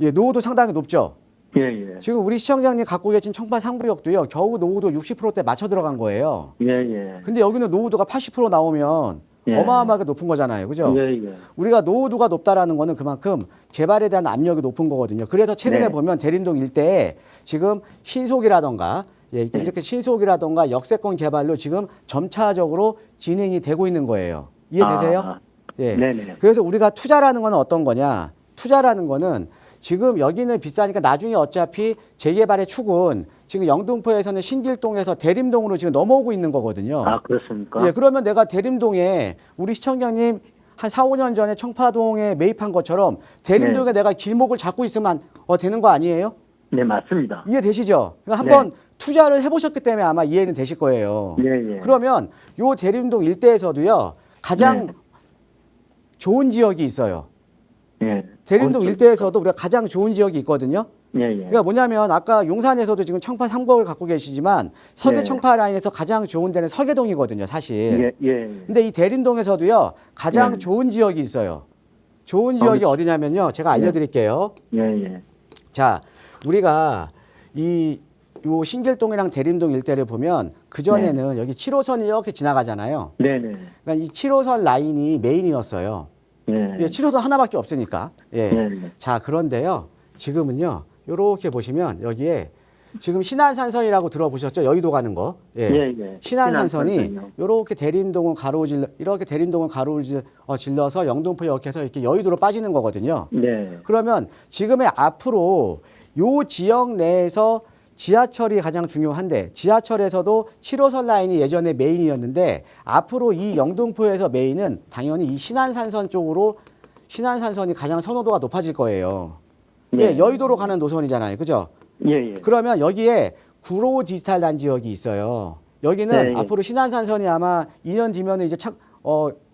Speaker 2: 예, 노후도 상당히 높죠.
Speaker 4: 예, 예.
Speaker 2: 지금 우리 시청장님 갖고 계신 청파 3구역도요. 겨우 노후도 60%대 맞춰 들어간 거예요.
Speaker 4: 예, 예.
Speaker 2: 근데 여기는 노후도가 80% 나오면
Speaker 4: 예.
Speaker 2: 어마어마하게 높은 거잖아요. 그죠?
Speaker 4: 예, 예.
Speaker 2: 우리가 노후도가 높다라는 거는 그만큼 개발에 대한 압력이 높은 거거든요. 그래서 최근에
Speaker 4: 네.
Speaker 2: 보면 대림동 일대에 지금 신속이라던가 예, 이렇게 신속이라던가 역세권 개발로 지금 점차적으로 진행이 되고 있는 거예요. 이해되세요?
Speaker 4: 아,
Speaker 2: 예.
Speaker 4: 네네.
Speaker 2: 그래서 우리가 투자라는 거는 어떤 거냐? 투자라는 거는 지금 여기는 비싸니까 나중에 어차피 재개발의 축은 지금 영등포에서는 신길동에서 대림동으로 지금 넘어오고 있는 거거든요.
Speaker 4: 아, 그렇습니까?
Speaker 2: 예, 그러면 내가 대림동에 우리 시청자님 한 4, 5년 전에 청파동에 매입한 것처럼 대림동에 내가 길목을 잡고 있으면 되는 거 아니에요?
Speaker 4: 네, 맞습니다.
Speaker 2: 이해되시죠? 그러니까 한번 투자를 해보셨기 때문에 아마 이해는 되실 거예요.
Speaker 4: 예, 예.
Speaker 2: 그러면 요 대림동 일대에서도요 가장
Speaker 4: 네.
Speaker 2: 좋은 지역이 있어요.
Speaker 4: 예.
Speaker 2: 대림동
Speaker 4: 어디-
Speaker 2: 일대에서도 우리가 가장 좋은 지역이 있거든요.
Speaker 4: 예, 예.
Speaker 2: 그러니까 뭐냐면 아까 용산에서도 지금 청파 3구역을 갖고 계시지만 서계
Speaker 4: 네.
Speaker 2: 청파 라인에서 가장 좋은 데는 서계동이거든요, 사실.
Speaker 4: 예, 예.
Speaker 2: 근데 이 대림동에서도요 가장
Speaker 4: 네.
Speaker 2: 좋은 지역이 있어요. 좋은 지역이 어디냐면요, 제가 알려드릴게요.
Speaker 4: 예, 예.
Speaker 2: 자, 우리가 요 신길동이랑 대림동 일대를 보면 그 전에는 여기 7호선이 이렇게 지나가잖아요.
Speaker 4: 네, 네.
Speaker 2: 그러니까 이 7호선 라인이 메인이었어요.
Speaker 4: 예.
Speaker 2: 예, 7호선 하나밖에 없으니까. 예.
Speaker 4: 네.
Speaker 2: 자, 그런데요. 지금은요. 요렇게 보시면 여기에 지금 신안산선이라고 들어보셨죠? 여의도 가는 거. 예.
Speaker 4: 예, 예.
Speaker 2: 신안산선이
Speaker 4: 신안산선이요.
Speaker 2: 요렇게 대림동을 이렇게 대림동을 질러서 영등포역에서 이렇게 여의도로 빠지는 거거든요.
Speaker 4: 네.
Speaker 2: 그러면 지금의 앞으로 요 지역 내에서 지하철이 가장 중요한데 지하철에서도 7호선 라인이 예전에 메인이었는데 앞으로 이 영등포에서 메인은 당연히 이 신안산선 쪽으로 신안산선이 가장 선호도가 높아질 거예요.
Speaker 4: 네.
Speaker 2: 예, 여의도로 가는 노선이잖아요. 그죠?
Speaker 4: 예, 예.
Speaker 2: 그러면 여기에 구로 디지털 단지역이 있어요. 여기는
Speaker 4: 네, 예.
Speaker 2: 앞으로 신안산선이 아마 2년 뒤면 이제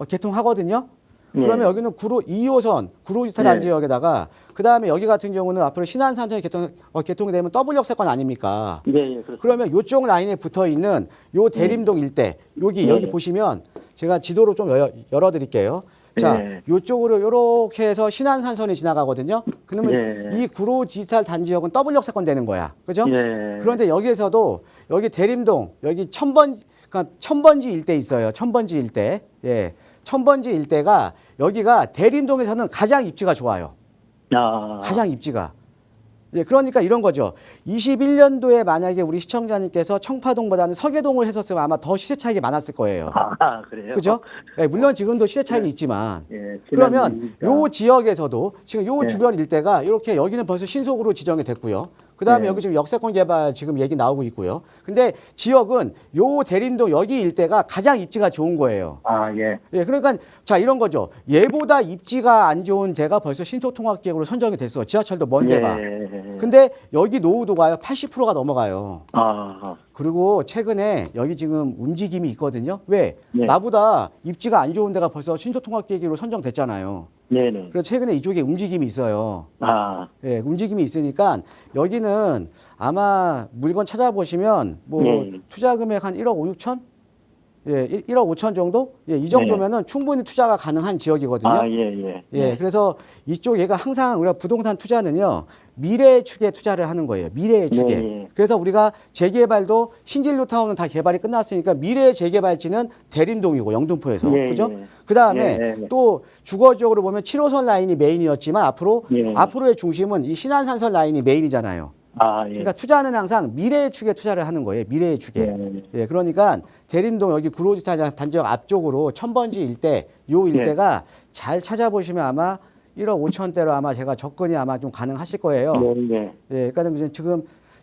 Speaker 2: 개통하거든요. 그러면
Speaker 4: 예.
Speaker 2: 여기는 2호선 구로 디지털
Speaker 4: 네.
Speaker 2: 단지역에다가 그 다음에 여기 같은 경우는 앞으로 신안산선이 개통이 되면 더블 역세권 아닙니까?
Speaker 4: 예, 예. 그렇습니다.
Speaker 2: 그러면 요쪽 라인에 붙어 있는 요 대림동 일대 여기
Speaker 4: 네.
Speaker 2: 보시면 제가 지도로 좀 열어드릴게요. 자,
Speaker 4: 네.
Speaker 2: 요쪽으로 요렇게 해서 신안산선이 지나가거든요. 그러면
Speaker 4: 네.
Speaker 2: 이 구로 디지털 단지역은 더블 역세권 되는 거야. 그죠?
Speaker 4: 예.
Speaker 2: 그런데 여기에서도 여기 대림동 여기 천번지 일대 있어요. 천번지 일대. 예. 천번지 일대가 여기가 대림동에서는 가장 입지가 좋아요.
Speaker 4: 아.
Speaker 2: 가장 입지가. 예, 그러니까 이런 거죠. 21년도에 만약에 우리 시청자님께서 청파동보다는 서계동을 했었으면 아마 더 시세 차익이 많았을 거예요.
Speaker 4: 아, 그래요?
Speaker 2: 그죠? 예, 물론 지금도 시세 차익이 있지만.
Speaker 4: 예.
Speaker 2: 그러면
Speaker 4: 지난주니까.
Speaker 2: 요 지역에서도 지금 요
Speaker 4: 네.
Speaker 2: 주변 일대가 이렇게 여기는 벌써 신속으로 지정이 됐고요. 그다음에
Speaker 4: 네.
Speaker 2: 여기 지금 역세권 개발 지금 얘기 나오고 있고요. 근데 지역은 요 대림동 여기 일대가 가장 입지가 좋은 거예요.
Speaker 4: 아, 예.
Speaker 2: 예, 그러니까 자 이런 거죠. 얘보다 입지가 안 좋은 데가 벌써 신소통합계획으로 선정이 됐어. 지하철도 먼 데가.
Speaker 4: 예.
Speaker 2: 근데 여기 노후도가요 80%가 넘어가요.
Speaker 4: 아,
Speaker 2: 그리고 최근에 여기 지금 움직임이 있거든요. 왜?
Speaker 4: 네.
Speaker 2: 나보다 입지가 안 좋은 데가 벌써 신도통합계기로 선정됐잖아요.
Speaker 4: 네네.
Speaker 2: 그래서 최근에 이쪽에 움직임이 있어요.
Speaker 4: 아,
Speaker 2: 예, 움직임이 있으니까 여기는 아마 물건 찾아보시면 뭐
Speaker 4: 네.
Speaker 2: 투자 금액 한 1억 5, 6천? 예, 1억 5천 정도? 예, 이 정도면은 충분히 투자가 가능한 지역이거든요.
Speaker 4: 아, 예.
Speaker 2: 예, 그래서 이쪽 얘가 항상 우리가 부동산 투자는요, 미래의 축에 투자를 하는 거예요. 미래의 축에.
Speaker 4: 네.
Speaker 2: 그래서 우리가 재개발도 신길로 타운은 다 개발이 끝났으니까 미래의 재개발지는 대림동이고 영등포에서.
Speaker 4: 네,
Speaker 2: 그죠?
Speaker 4: 네.
Speaker 2: 그 다음에
Speaker 4: 네.
Speaker 2: 또 주거지역으로 보면 7호선 라인이 메인이었지만
Speaker 4: 네.
Speaker 2: 앞으로의 중심은 이 신안산선 라인이 메인이잖아요.
Speaker 4: 아, 예.
Speaker 2: 그러니까 투자는 항상 미래의 축에 투자를 하는 거예요. 미래의 축에.
Speaker 4: 네.
Speaker 2: 예, 그러니까 대림동 여기 구로지 단지역 앞쪽으로 천번지 일대, 요 일대가 잘 찾아보시면 아마 1억 5천대로 아마 제가 접근이 아마 좀 가능하실 거예요.
Speaker 4: 네.
Speaker 2: 예, 그러니까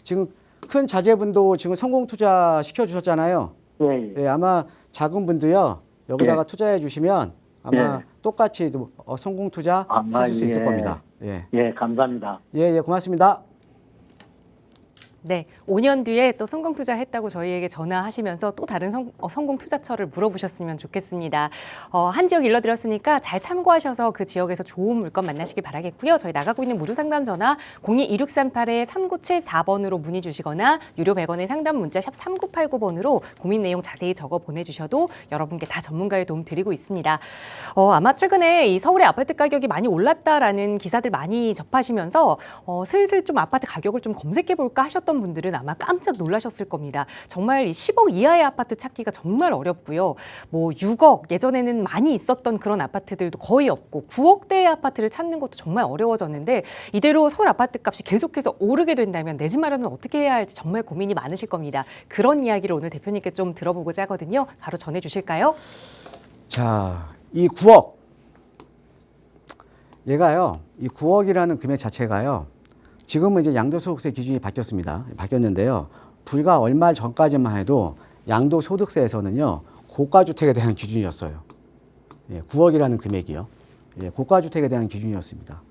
Speaker 2: 지금 큰 자제분도 지금 성공 투자 시켜주셨잖아요.
Speaker 4: 네.
Speaker 2: 예, 아마 작은 분도요 여기다가 투자해 주시면 아마 똑같이 성공 투자 하실 수 있을 겁니다. 예,
Speaker 4: 예, 감사합니다.
Speaker 2: 예, 고맙습니다.
Speaker 1: 네, 5년 뒤에 또 성공 투자했다고 저희에게 전화하시면서 또 다른 성공 투자처를 물어보셨으면 좋겠습니다. 한 지역 일러드렸으니까 잘 참고하셔서 그 지역에서 좋은 물건 만나시길 바라겠고요. 저희 나가고 있는 무료 상담 전화 02-2638-3974번으로 문의 주시거나 유료 100원의 상담 문자 샵 3989번으로 고민 내용 자세히 적어 보내주셔도 여러분께 다 전문가의 도움 드리고 있습니다. 아마 최근에 이 서울의 아파트 가격이 많이 올랐다라는 기사들 많이 접하시면서 슬슬 좀 아파트 가격을 좀 검색해 볼까 하셨던 분들은 아마 깜짝 놀라셨을 겁니다. 정말 이 10억 이하의 아파트 찾기가 정말 어렵고요. 뭐 6억 예전에는 많이 있었던 그런 아파트들도 거의 없고 9억대의 아파트를 찾는 것도 정말 어려워졌는데 이대로 서울 아파트 값이 계속해서 오르게 된다면 내 집 마련은 어떻게 해야 할지 정말 고민이 많으실 겁니다. 그런 이야기를 오늘 대표님께 좀 들어보고자 하거든요. 바로 전해 주실까요?
Speaker 2: 자, 이 9억 얘가요, 이 9억이라는 금액 자체가요. 지금은 이제 양도소득세 기준이 바뀌었는데요. 불과 얼마 전까지만 해도 양도소득세에서는요, 고가주택에 대한 기준이었어요. 예, 9억이라는 금액이요. 예, 고가주택에 대한 기준이었습니다.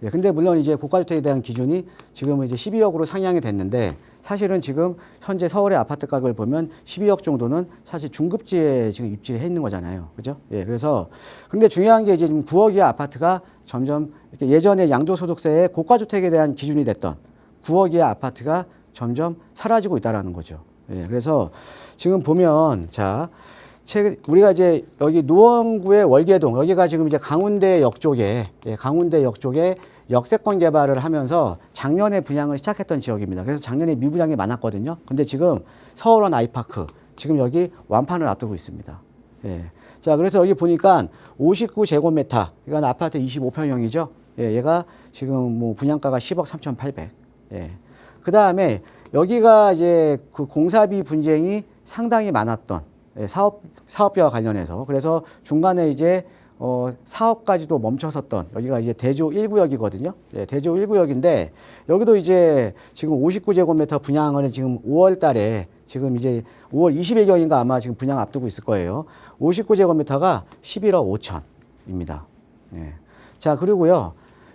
Speaker 2: 예, 근데 물론 이제 고가주택에 대한 기준이 지금은 이제 12억으로 상향이 됐는데 사실은 지금 현재 서울의 아파트 가격을 보면 12억 정도는 사실 중급지에 지금 입지를 해 있는 거잖아요. 그죠? 예, 그래서 근데 중요한 게 이제 지금 9억 이하 아파트가 점점 이렇게 예전에 양도소득세의 고가주택에 대한 기준이 됐던 9억 이하 아파트가 점점 사라지고 있다라는 거죠. 예, 그래서 지금 보면 자, 우리가 이제 여기 노원구의 월계동 여기가 지금 이제 강운대역 쪽에 역세권 개발을 하면서 작년에 분양을 시작했던 지역입니다. 그래서 작년에 미분양이 많았거든요. 근데 지금 서울원 아이파크 지금 여기 완판을 앞두고 있습니다. 예. 자, 그래서 여기 보니까 59제곱미터, 이건 아파트 25평형이죠. 예, 얘가 지금 뭐 분양가가 10억 3,800. 예. 그 다음에 여기가 이제 그 공사비 분쟁이 상당히 많았던 예, 사업비와 관련해서. 그래서 중간에 이제 사업까지도 멈춰섰던 여기가 이제 대조 1구역이거든요. 예, 대조 1구역인데 여기도 이제 지금 59제곱미터 분양을 지금 5월 달에 지금 이제 5월 20일경인가 아마 지금 분양 앞두고 있을 거예요. 59제곱미터가 11억 5천입니다. 예. 자, 그리고요.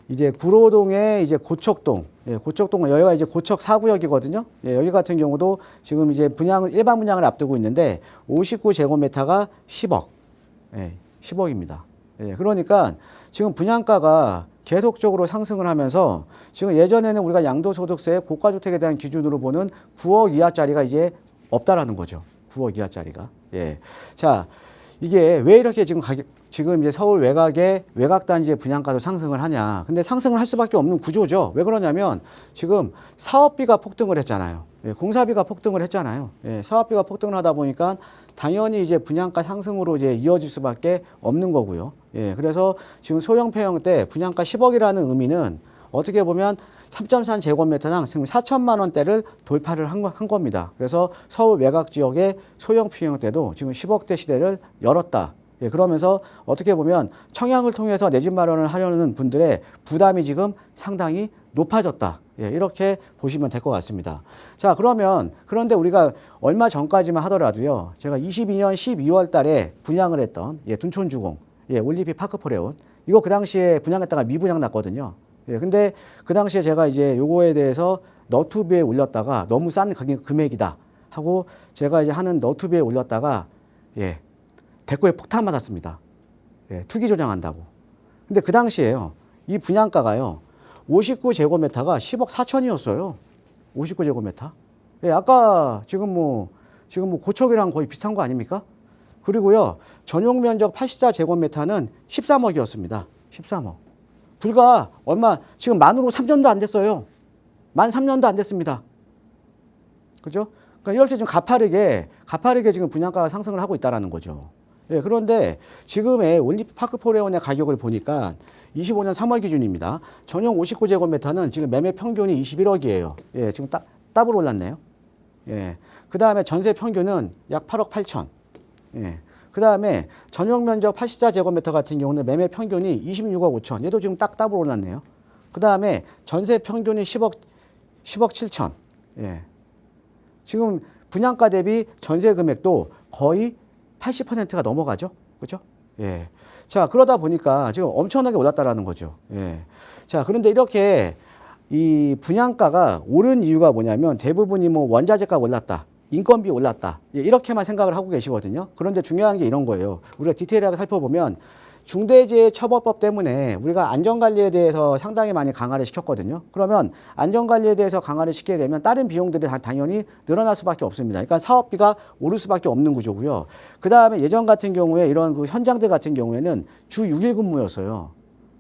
Speaker 2: 이제 구로동의 이제 고척동, 예, 고척동 여기가 이제 고척 4구역이거든요. 예, 여기 같은 경우도 지금 이제 일반 분양을 앞두고 있는데 59제곱미터가 10억, 예, 10억입니다. 예, 그러니까 지금 분양가가 계속적으로 상승을 하면서 지금 예전에는 우리가 양도소득세 고가주택에 대한 기준으로 보는 9억 이하짜리가 이제 없다라는 거죠. 9억 이하짜리가. 예. 자, 이게 왜 이렇게 지금 이제 서울 외곽단지의 분양가도 상승을 하냐. 근데 상승을 할 수밖에 없는 구조죠. 왜 그러냐면 지금 사업비가 폭등을 했잖아요. 예, 공사비가 폭등을 했잖아요. 예, 사업비가 폭등을 하다 보니까 당연히 이제 분양가 상승으로 이제 이어질 수밖에 없는 거고요. 예, 그래서 지금 소형 폐형 때 분양가 10억이라는 의미는 어떻게 보면 3.3제곱미터당 지금 4천만 원대를 돌파를 한 겁니다. 그래서 서울 외곽 지역의 소형 폐형 때도 지금 10억대 시대를 열었다. 예, 그러면서 어떻게 보면 청약을 통해서 내 집 마련을 하려는 분들의 부담이 지금 상당히 높아졌다. 예, 이렇게 보시면 될 것 같습니다. 자, 그런데 우리가 얼마 전까지만 하더라도요, 제가 22년 12월 달에 분양을 했던, 예, 둔촌주공, 예, 올림픽 파크포레온, 이거 그 당시에 분양했다가 미분양 났거든요. 예, 근데 그 당시에 제가 이제 요거에 대해서 너튜브에 올렸다가 너무 싼 금액이다 하고 제가 이제 하는 너튜브에 올렸다가 예, 댓글에 폭탄 맞았습니다. 예, 투기 조장한다고. 근데 그 당시에요. 이 분양가가요. 59제곱미터가 10억 4천이었어요. 59제곱미터. 예, 아까 지금 뭐 고척이랑 거의 비슷한 거 아닙니까? 그리고요. 전용 면적 84제곱미터는 13억이었습니다. 13억. 불과 얼마 지금 만으로 3년도 안 됐어요. 만 3년도 안 됐습니다. 그죠? 그러니까 이렇게 좀 가파르게 지금 분양가가 상승을 하고 있다라는 거죠. 예, 그런데 지금의 올림픽 파크포레온의 가격을 보니까 25년 3월 기준입니다. 전용 59제곱미터는 지금 매매 평균이 21억이에요. 예, 지금 더블 올랐네요. 예. 그 다음에 전세 평균은 약 8억 8천. 예. 그 다음에 전용 면적 84제곱미터 같은 경우는 매매 평균이 26억 5천. 얘도 지금 딱 더블 올랐네요. 그 다음에 전세 평균이 10억 7천. 예. 지금 분양가 대비 전세 금액도 거의 80%가 넘어가죠. 그죠? 예. 자, 그러다 보니까 지금 엄청나게 올랐다라는 거죠. 예. 자, 그런데 이렇게 이 분양가가 오른 이유가 뭐냐면 대부분이 뭐 원자재가 올랐다. 인건비 올랐다. 예, 이렇게만 생각을 하고 계시거든요. 그런데 중요한 게 이런 거예요. 우리가 디테일하게 살펴보면 중대재해처벌법 때문에 우리가 안전관리에 대해서 상당히 많이 강화를 시켰거든요. 그러면 안전관리에 대해서 강화를 시키게 되면 다른 비용들이 당연히 늘어날 수밖에 없습니다. 그러니까 사업비가 오를 수밖에 없는 구조고요. 그 다음에 예전 같은 경우에 이런 그 현장들 같은 경우에는 주 6일 근무였어요.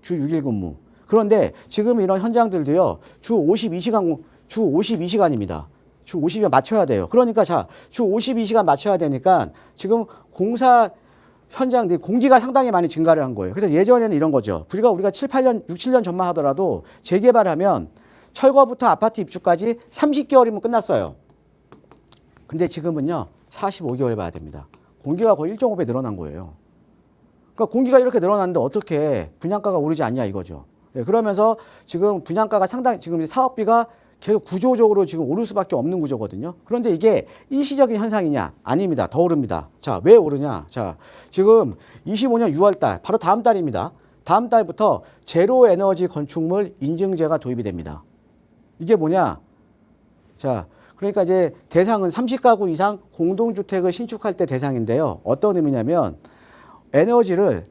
Speaker 2: 주 6일 근무. 그런데 지금 이런 현장들도요. 주 52시간입니다. 주 52시간 맞춰야 돼요. 그러니까 자, 주 52시간 맞춰야 되니까 지금 공사 현장들이 공기가 상당히 많이 증가를 한 거예요. 그래서 예전에는 이런 거죠. 우리가 6, 7년 전만 하더라도 재개발하면 철거부터 아파트 입주까지 30개월이면 끝났어요. 근데 지금은요. 45개월 봐야 됩니다. 공기가 거의 1.5배 늘어난 거예요. 그러니까 공기가 이렇게 늘어났는데 어떻게 분양가가 오르지 않냐 이거죠. 예, 그러면서 지금 분양가가 상당히 지금 사업비가 계속 구조적으로 지금 오를 수밖에 없는 구조거든요. 그런데 이게 일시적인 현상이냐? 아닙니다. 더 오릅니다. 자, 왜 오르냐? 자, 지금 25년 6월 달, 바로 다음 달입니다. 다음 달부터 제로 에너지 건축물 인증제가 도입이 됩니다. 이게 뭐냐? 자, 그러니까 이제 대상은 30가구 이상 공동주택을 신축할 때 대상인데요. 어떤 의미냐면 에너지를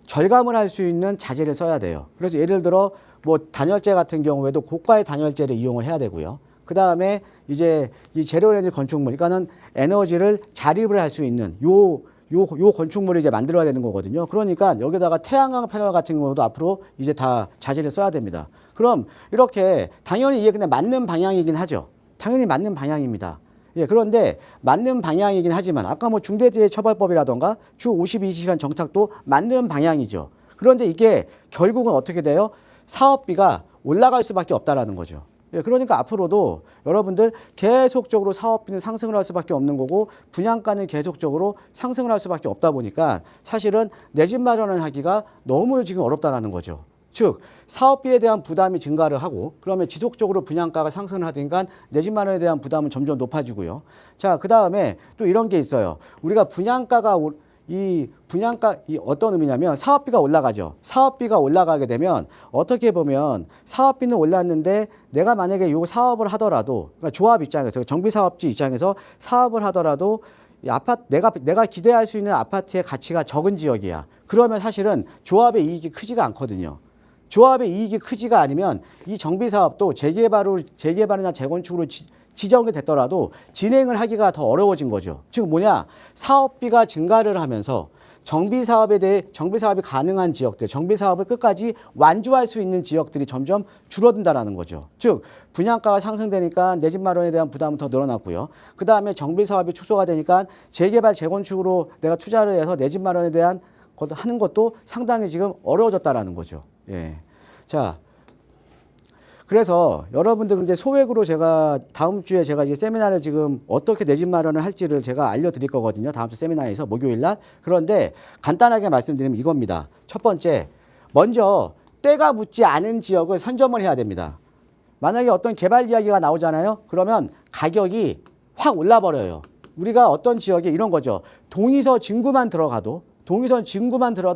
Speaker 2: 절감을 할 수 있는 자재를 써야 돼요. 그래서 예를 들어 뭐 단열재 같은 경우에도 고가의 단열재를 이용을 해야 되고요. 그 다음에 이제 이 제로 에너지 건축물, 그러니까는 에너지를 자립을 할 수 있는 요 건축물을 이제 만들어야 되는 거거든요. 그러니까 여기다가 태양광 패널 같은 경우도 앞으로 이제 다 자재를 써야 됩니다. 그럼 이렇게 당연히 이게 그냥 맞는 방향이긴 하죠. 당연히 맞는 방향입니다. 예, 그런데 맞는 방향이긴 하지만 아까 뭐 중대재해처벌법이라던가 주 52시간 정착도 맞는 방향이죠. 그런데 이게 결국은 어떻게 돼요? 사업비가 올라갈 수밖에 없다라는 거죠. 예, 그러니까 앞으로도 여러분들 계속적으로 사업비는 상승을 할 수밖에 없는 거고 분양가는 계속적으로 상승을 할 수밖에 없다 보니까 사실은 내 집 마련을 하기가 너무 지금 어렵다라는 거죠. 즉 사업비에 대한 부담이 증가를 하고 그러면 지속적으로 분양가가 상승을 하니까 내 집 마련에 대한 부담은 점점 높아지고요. 자, 그 다음에 또 이런 게 있어요. 우리가 분양가 어떤 의미냐면 사업비가 올라가죠. 사업비가 올라가게 되면 어떻게 보면 사업비는 올랐는데 내가 만약에 요 사업을 하더라도 그러니까 조합 입장에서 정비사업지 입장에서 사업을 하더라도 이 아파트 내가 기대할 수 있는 아파트의 가치가 적은 지역이야. 그러면 사실은 조합의 이익이 크지가 않거든요. 조합의 이익이 크지가 않으면 이 정비사업도 재개발이나 재건축으로 지정이 됐더라도 진행을 하기가 더 어려워진 거죠. 즉 뭐냐? 사업비가 증가를 하면서 정비사업이 가능한 지역들, 정비사업을 끝까지 완주할 수 있는 지역들이 점점 줄어든다라는 거죠. 즉 분양가가 상승되니까 내 집 마련에 대한 부담은 더 늘어났고요. 그 다음에 정비사업이 축소가 되니까 재개발, 재건축으로 내가 투자를 해서 내 집 마련에 대한 하는 것도 상당히 지금 어려워졌다라는 거죠. 예. 자, 그래서 여러분들 이제 소액으로 제가 다음 주에 제가 이제 세미나를 지금 어떻게 내 집 마련을 할지를 제가 알려드릴 거거든요. 다음 주 세미나에서 목요일 날. 그런데 간단하게 말씀드리면 이겁니다. 첫 번째, 먼저 때가 묻지 않은 지역을 선점을 해야 됩니다. 만약에 어떤 개발 이야기가 나오잖아요. 그러면 가격이 확 올라버려요. 우리가 어떤 지역에 이런 거죠. 동의서 진구만 들어가도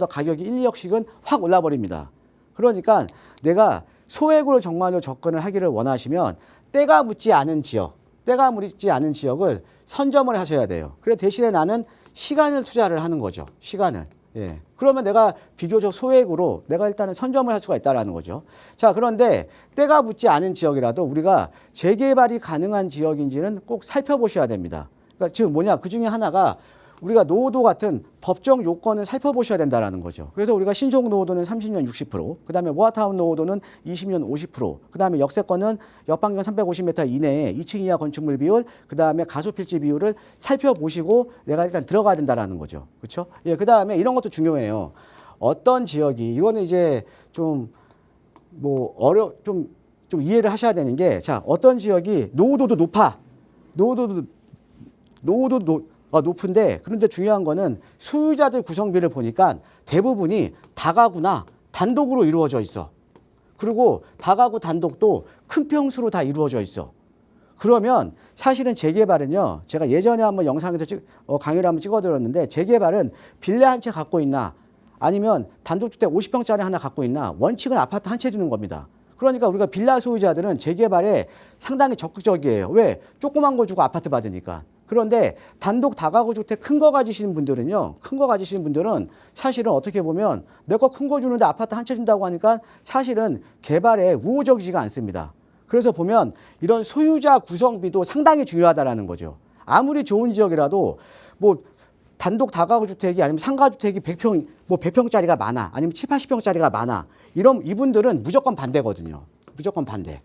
Speaker 2: 가격이 1, 2억씩은 확 올라버립니다. 그러니까 내가 소액으로 정말로 접근을 하기를 원하시면 때가 묻지 않은 지역을 선점을 하셔야 돼요. 그래 대신에 나는 시간을 투자를 하는 거죠. 시간을. 예. 그러면 내가 비교적 소액으로 내가 일단은 선점을 할 수가 있다라는 거죠. 자, 그런데 때가 묻지 않은 지역이라도 우리가 재개발이 가능한 지역인지는 꼭 살펴보셔야 됩니다. 그러니까 지금 뭐냐? 그 중에 하나가 우리가 노후도 같은 법정 요건을 살펴보셔야 된다라는 거죠. 그래서 우리가 신속 노후도는 30년 60%, 그다음에 모아타운 노후도는 20년 50%, 그다음에 역세권은 옆방경 350m 이내에 2층 이하 건축물 비율, 그다음에 가소필지 비율을 살펴보시고 내가 일단 들어가야 된다라는 거죠. 그렇죠? 예, 그다음에 이런 것도 중요해요. 어떤 지역이 이거는 이제 좀 좀 이해를 하셔야 되는 게, 자, 어떤 지역이 노후도도 높아. 노후도도 높은데, 그런데 중요한 거는 소유자들 구성비를 보니까 대부분이 다가구나 단독으로 이루어져 있어. 그리고 다가구 단독도 큰 평수로 다 이루어져 있어. 그러면 사실은 재개발은요, 제가 예전에 한번 영상에서 강의를 한번 찍어드렸는데, 재개발은 빌라 한 채 갖고 있나 아니면 단독주택 50평짜리 하나 갖고 있나, 원칙은 아파트 한 채 주는 겁니다. 그러니까 우리가 빌라 소유자들은 재개발에 상당히 적극적이에요. 왜? 조그만 거 주고 아파트 받으니까. 그런데 단독 다가구 주택 큰 거 가지시는 분들은요, 사실은 어떻게 보면 내 거 큰 거 주는데 아파트 한 채 준다고 하니까 사실은 개발에 우호적이지가 않습니다. 그래서 보면 이런 소유자 구성비도 상당히 중요하다라는 거죠. 아무리 좋은 지역이라도 뭐 단독 다가구 주택이 아니면 상가 주택이 100평짜리가 많아, 아니면 7, 80평짜리가 많아, 이분들은 무조건 반대거든요. 무조건 반대.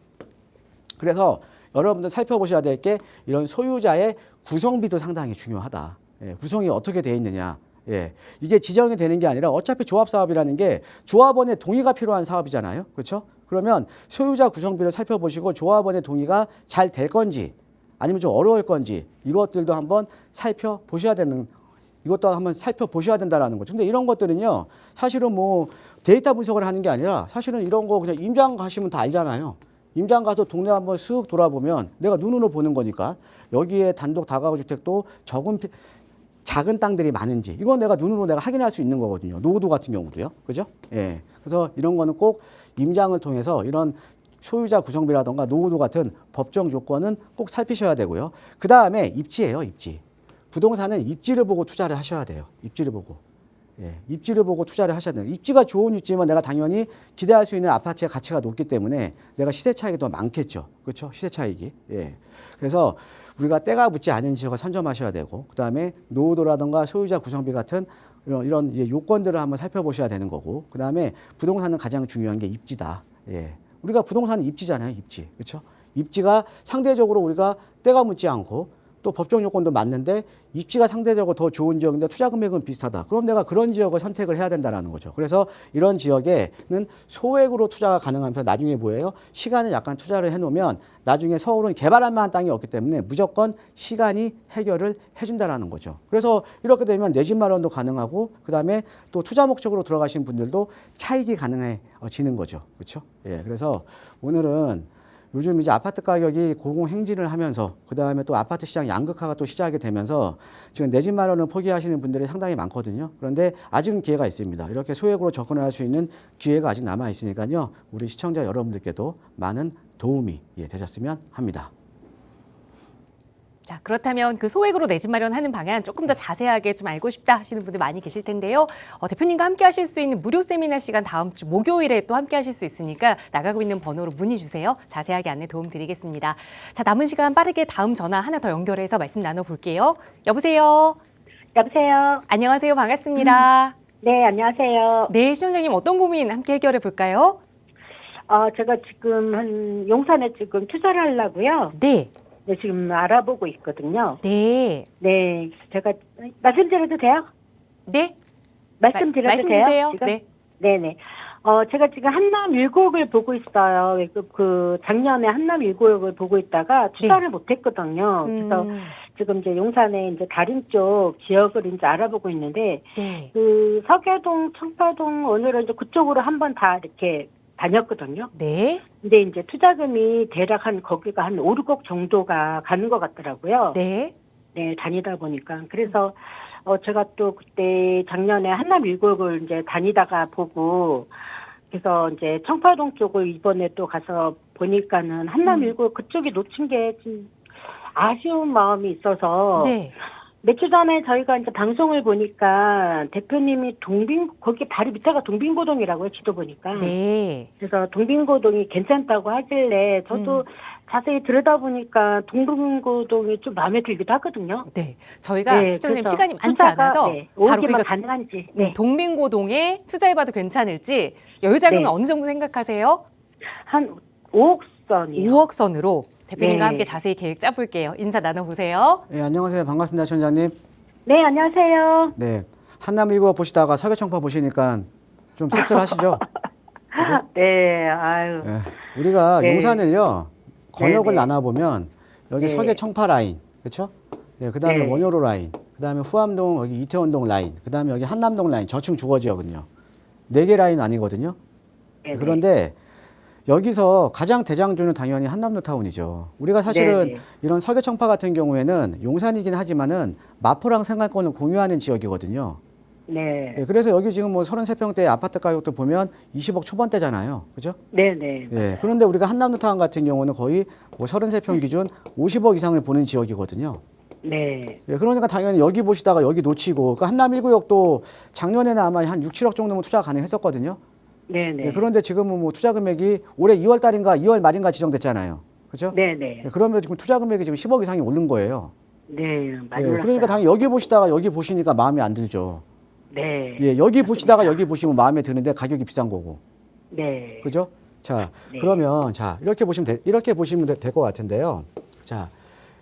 Speaker 2: 그래서 여러분들 살펴보셔야 될 게 이런 소유자의 구성비도 상당히 중요하다. 예, 구성이 어떻게 돼 있느냐. 예, 이게 지정이 되는 게 아니라 어차피 조합 사업이라는 게 조합원의 동의가 필요한 사업이잖아요. 그렇죠? 그러면 소유자 구성비를 살펴보시고 조합원의 동의가 잘 될 건지 아니면 좀 어려울 건지 이것도 한번 살펴보셔야 된다라는 거죠. 근데 이런 것들은요, 사실은 뭐 데이터 분석을 하는 게 아니라 사실은 이런 거 그냥 임장 가시면 다 알잖아요. 임장 가서 동네 한번 쓱 돌아보면 내가 눈으로 보는 거니까 여기에 단독 다가구 주택도 작은 땅들이 많은지 이건 내가 눈으로 내가 확인할 수 있는 거거든요. 노후도 같은 경우도요. 그죠? 예. 그래서 이런 거는 꼭 임장을 통해서 이런 소유자 구성비라던가 노후도 같은 법정 조건은 꼭 살피셔야 되고요. 그 다음에 입지예요, 입지. 부동산은 입지를 보고 투자를 하셔야 돼요. 입지를 보고. 예, 입지를 보고 투자를 하셔야 돼요. 입지가 좋은 입지면 내가 당연히 기대할 수 있는 아파트의 가치가 높기 때문에 내가 시세 차익이 더 많겠죠. 그렇죠? 시세 차익이. 예. 그래서 우리가 때가 묻지 않은 지역을 선점하셔야 되고, 그 다음에 노후도라든가 소유자 구성비 같은 이런 이제 요건들을 한번 살펴보셔야 되는 거고, 그 다음에 부동산은 가장 중요한 게 입지다. 예. 우리가 부동산은 입지잖아요, 입지. 그렇죠? 입지가 상대적으로 우리가 때가 묻지 않고 또 법정 요건도 맞는데 입지가 상대적으로 더 좋은 지역인데 투자 금액은 비슷하다. 그럼 내가 그런 지역을 선택을 해야 된다는 거죠. 그래서 이런 지역에는 소액으로 투자가 가능하면서 나중에 뭐예요? 시간을 약간 투자를 해놓으면 나중에 서울은 개발할 만한 땅이 없기 때문에 무조건 시간이 해결을 해준다는 거죠. 그래서 이렇게 되면 내 집 마련도 가능하고 그다음에 또 투자 목적으로 들어가신 분들도 차익이 가능해지는 거죠. 그렇죠? 예, 그래서 오늘은 요즘 이제 아파트 가격이 고공행진을 하면서 그다음에 또 아파트 시장 양극화가 또 시작이 되면서 지금 내 집 마련을 포기하시는 분들이 상당히 많거든요. 그런데 아직은 기회가 있습니다. 이렇게 소액으로 접근할 수 있는 기회가 아직 남아 있으니까요. 우리 시청자 여러분들께도 많은 도움이 되셨으면 합니다.
Speaker 1: 자, 그렇다면 그 소액으로 내 집 마련하는 방안 조금 더 자세하게 좀 알고 싶다 하시는 분들 많이 계실 텐데요. 대표님과 함께 하실 수 있는 무료 세미나 시간 다음 주 목요일에 또 함께 하실 수 있으니까 나가고 있는 번호로 문의 주세요. 자세하게 안내 도움 드리겠습니다. 자, 남은 시간 빠르게 다음 전화 하나 더 연결해서 말씀 나눠볼게요. 여보세요?
Speaker 5: 여보세요?
Speaker 1: 안녕하세요. 반갑습니다.
Speaker 5: 네, 안녕하세요.
Speaker 1: 네, 시청자님 어떤 고민 함께 해결해 볼까요?
Speaker 5: 제가 지금 용산에 지금 투자를 하려고요.
Speaker 1: 네.
Speaker 5: 네, 지금 알아보고 있거든요.
Speaker 1: 네.
Speaker 5: 네, 제가 말씀드려도 돼요?
Speaker 1: 네.
Speaker 5: 말씀드려도
Speaker 1: 말씀
Speaker 5: 돼요?
Speaker 1: 주세요.
Speaker 5: 지금?
Speaker 1: 네.
Speaker 5: 네네. 제가 지금 한남 1구역을 보고 있어요. 작년에 한남 1구역을 보고 있다가 투자를 못했거든요. 그래서 지금 이제 용산에 이제 다른 쪽 지역을 이제 알아보고 있는데,
Speaker 1: 네.
Speaker 5: 서계동, 청파동, 오늘은 이제 그쪽으로 한번 다 이렇게 다녔거든요.
Speaker 1: 네.
Speaker 5: 근데 이제 투자금이 대략 거기가 한 5, 6억 정도가 가는 것 같더라고요.
Speaker 1: 네.
Speaker 5: 네, 다니다 보니까. 그래서, 제가 또 그때 작년에 한남 1구역을 이제 다니다가 보고, 그래서 이제 청파동 쪽을 이번에 또 가서 보니까는 한남 1구역 그쪽이 놓친 게 좀 아쉬운 마음이 있어서
Speaker 1: 네.
Speaker 5: 며칠 전에 저희가 이제 방송을 보니까 대표님이 거기 바로 밑에가 동빙고동이라고요, 지도 보니까.
Speaker 1: 네.
Speaker 5: 그래서 동빙고동이 괜찮다고 하길래 저도 자세히 들여다보니까 동빙고동이 좀 마음에 들기도 하거든요.
Speaker 1: 네. 저희가
Speaker 5: 네,
Speaker 1: 시청자님
Speaker 5: 그래서
Speaker 1: 시간이 많지
Speaker 5: 투자가,
Speaker 1: 않아서
Speaker 5: 네,
Speaker 1: 바로
Speaker 5: 오기만
Speaker 1: 그러니까
Speaker 5: 가능한지. 네.
Speaker 1: 동빙고동에 투자해봐도 괜찮을지 여유 자금은
Speaker 5: 네.
Speaker 1: 어느 정도 생각하세요?
Speaker 5: 한 5억 선이요.
Speaker 1: 5억 선으로 대표님과
Speaker 5: 네.
Speaker 1: 함께 자세히 계획 짜볼게요. 인사 나눠보세요.
Speaker 2: 네, 안녕하세요. 반갑습니다, 시청자님.
Speaker 5: 네, 안녕하세요.
Speaker 2: 네, 한남 1구역 보시다가 서계청파 보시니까 좀 씁쓸하시죠?
Speaker 5: 네, 아유.
Speaker 2: 네, 우리가
Speaker 5: 네.
Speaker 2: 용산을요 권역을
Speaker 5: 네, 네.
Speaker 2: 나눠보면 여기
Speaker 5: 네.
Speaker 2: 서계청파 라인, 그렇죠? 네, 그다음에
Speaker 5: 네.
Speaker 2: 원효로 라인, 그다음에 후암동 여기 이태원동 라인, 그다음에 여기 한남동 라인 저층 주거 지역은요 4개 라인 아니거든요.
Speaker 5: 네,
Speaker 2: 그런데 여기서 가장 대장주는 당연히 한남뉴타운이죠. 우리가 사실은
Speaker 5: 네.
Speaker 2: 이런 서계청파 같은 경우에는 용산이긴 하지만은 마포랑 생활권을 공유하는 지역이거든요.
Speaker 5: 네.
Speaker 2: 예, 그래서 여기 지금 뭐 33평대 아파트 가격도 보면 20억 초반대잖아요. 그죠?
Speaker 5: 네, 네.
Speaker 2: 예. 그런데 우리가 한남뉴타운 같은 경우는 거의 뭐 33평 기준 50억 이상을 보는 지역이거든요.
Speaker 5: 네.
Speaker 2: 예, 그러니까 당연히 여기 보시다가 여기 놓치고, 그 한남 1구역도 작년에는 아마 한 6, 7억 정도면 투자 가능했었거든요.
Speaker 5: 네, 네.
Speaker 2: 예, 그런데 지금은 뭐 투자 금액이 올해 2월 달인가 2월 말인가 지정됐잖아요. 그죠?
Speaker 5: 네, 네.
Speaker 2: 예, 그러면 지금 투자 금액이 지금 10억 이상이 오른 거예요.
Speaker 5: 네, 많이
Speaker 2: 예,
Speaker 5: 올랐어요.
Speaker 2: 그러니까 당연히 여기 보시다가 여기 보시니까 마음에 안 들죠.
Speaker 5: 네.
Speaker 2: 예, 여기 보시다가 여기 보시면 마음에 드는데 가격이 비싼 거고.
Speaker 5: 네.
Speaker 2: 그죠? 자,
Speaker 5: 네.
Speaker 2: 그러면 자, 이렇게 보시면 될 것 같은데요. 자,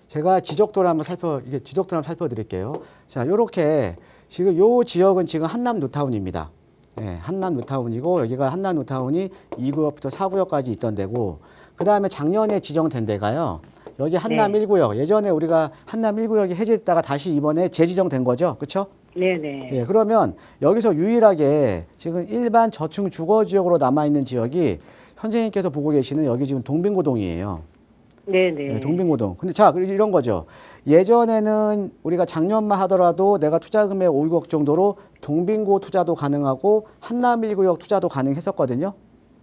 Speaker 2: 제가 지적도를 한번 살펴드릴게요. 자, 요렇게 지금 요 지역은 지금 한남 뉴타운입니다. 예, 한남 뉴타운이고 여기가 한남 뉴타운이 2구역부터 4구역까지 있던 데고, 그 다음에 작년에 지정된 데가요. 여기 한남
Speaker 5: 네.
Speaker 2: 1구역. 예전에 우리가 한남 1구역이 해제됐다가 다시 이번에 재지정된 거죠. 그렇죠?
Speaker 5: 네, 네.
Speaker 2: 예, 그러면 여기서 유일하게 지금 일반 저층 주거 지역으로 남아 있는 지역이 선생님께서 보고 계시는 여기 지금 동빙고동이에요.
Speaker 5: 네, 네.
Speaker 2: 네, 동빙고동. 근데 자, 이런 거죠. 예전에는 우리가 작년만 하더라도 내가 투자 금액 5억 정도로 동빙고 투자도 가능하고 한남 1구역 투자도 가능했었거든요.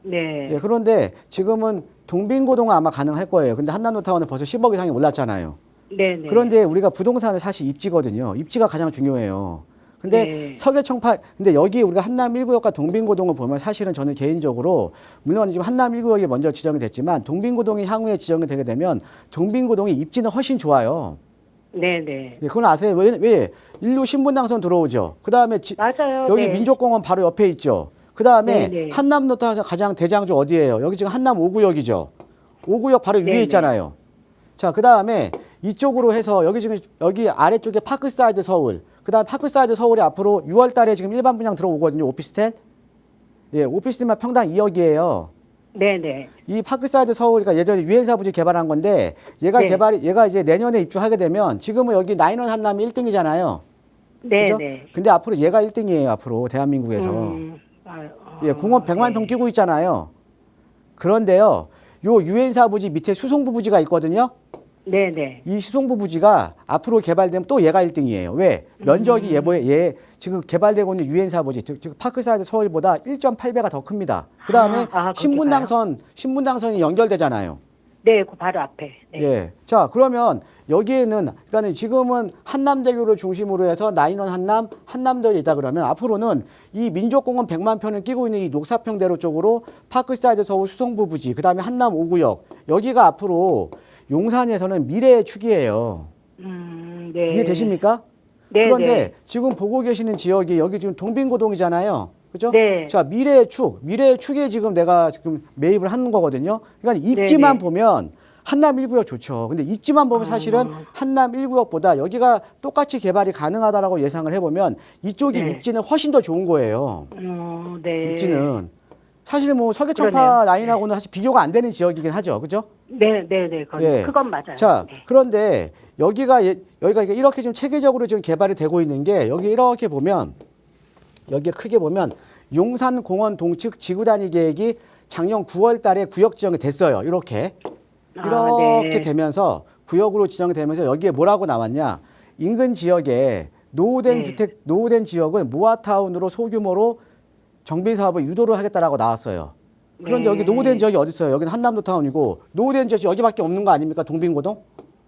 Speaker 5: 네.
Speaker 2: 예, 그런데 지금은 동빙고동은 아마 가능할 거예요. 근데 한남뉴타운은 벌써 10억 이상이 올랐잖아요.
Speaker 5: 네, 네.
Speaker 2: 그런데 우리가 부동산은 사실 입지거든요. 입지가 가장 중요해요. 근데
Speaker 5: 네.
Speaker 2: 서계청파, 근데 여기 우리가 한남 1구역과 동빙고동을 보면 사실은 저는 개인적으로, 물론 지금 한남 1구역이 먼저 지정이 됐지만 동빙고동이 향후에 지정이 되게 되면 동빙고동이 입지는 훨씬 좋아요.
Speaker 5: 네, 네.
Speaker 2: 예, 그건 아세요? 왜? 일로 신분당선 들어오죠. 그 다음에
Speaker 5: 맞아요.
Speaker 2: 여기
Speaker 5: 네.
Speaker 2: 민족공원 바로 옆에 있죠. 그 다음에
Speaker 5: 네, 네.
Speaker 2: 한남뉴타운에서 가장 대장주 어디예요? 여기 지금 한남 5구역이죠. 5구역 바로
Speaker 5: 네,
Speaker 2: 위에
Speaker 5: 네.
Speaker 2: 있잖아요. 자, 그 다음에 이쪽으로 해서 여기 지금 여기 아래쪽에 파크사이드 서울, 그 다음 파크사이드 서울이 앞으로 6월 달에 지금 일반 분양 들어오거든요. 오피스텔. 예, 오피스텔만 평당 2억이에요.
Speaker 5: 네, 네.
Speaker 2: 이 파크사이드 서울이가 예전에 유엔사 부지 개발한 건데 얘가
Speaker 5: 네.
Speaker 2: 얘가 이제 내년에 입주하게 되면 지금은 여기 나인원 한남이 1등이잖아요.
Speaker 5: 네,
Speaker 2: 그죠?
Speaker 5: 네.
Speaker 2: 근데 앞으로 얘가 1등이에요. 앞으로 대한민국에서. 예, 공원 100만 평 끼고 있잖아요. 그런데요, 요 유엔사 부지 밑에 수송부 부지가 있거든요.
Speaker 5: 네, 네.
Speaker 2: 이 수송부 부지가 앞으로 개발되면 또 얘가 1등이에요. 왜? 면적이 얘 지금 개발되고 있는 유엔사 부지, 즉 파크사이드 서울보다 1.8배가 더 큽니다. 그 다음에 신분당선이 연결되잖아요.
Speaker 5: 네, 그 바로 앞에. 네.
Speaker 2: 예. 자, 그러면 여기에는, 그러니까 지금은 한남대교를 중심으로 해서 나인원 한남대로 있다 그러면 앞으로는 이 민족공원 100만 평을 끼고 있는 이 녹사평대로 쪽으로 파크사이드 서울 수송부 부지, 그 다음에 한남 5구역, 여기가 앞으로 용산에서는 미래의 축이에요.
Speaker 5: 네.
Speaker 2: 이해되십니까?
Speaker 5: 네,
Speaker 2: 그런데
Speaker 5: 네.
Speaker 2: 지금 보고 계시는 지역이 여기 지금 동빙고동이잖아요. 그죠?
Speaker 5: 네.
Speaker 2: 자, 미래의 축에 지금 내가 지금 매입을 하는 거거든요. 그러니까 입지만
Speaker 5: 네, 네.
Speaker 2: 보면 한남 1구역 좋죠. 근데 입지만 보면 사실은 한남 1구역보다 여기가 똑같이 개발이 가능하다라고 예상을 해보면 이쪽이
Speaker 5: 네.
Speaker 2: 입지는 훨씬 더 좋은 거예요.
Speaker 5: 네.
Speaker 2: 입지는. 사실 뭐 서계청파
Speaker 5: 그러네요.
Speaker 2: 라인하고는 사실 비교가 안 되는 지역이긴 하죠. 그죠?
Speaker 5: 네, 네, 네.
Speaker 2: 예.
Speaker 5: 그건 맞아요.
Speaker 2: 자,
Speaker 5: 네.
Speaker 2: 그런데 여기가 이렇게 지금 체계적으로 지금 개발이 되고 있는 게 여기 이렇게 보면 여기 크게 보면 용산공원 동측 지구 단위 계획이 작년 9월 달에 구역 지정이 됐어요. 이렇게
Speaker 5: 네.
Speaker 2: 되면서 구역으로 지정이 되면서 여기에 뭐라고 나왔냐? 인근 지역에 노후된
Speaker 5: 네.
Speaker 2: 주택, 노후된 지역은 모아타운으로 소규모로 정비 사업을 유도를 하겠다라고 나왔어요. 그런데
Speaker 5: 네.
Speaker 2: 여기 노후된 지역이 어디 있어요? 여기는 한남도 타운이고 노후된 지역이 여기밖에 없는 거 아닙니까? 동빙고동?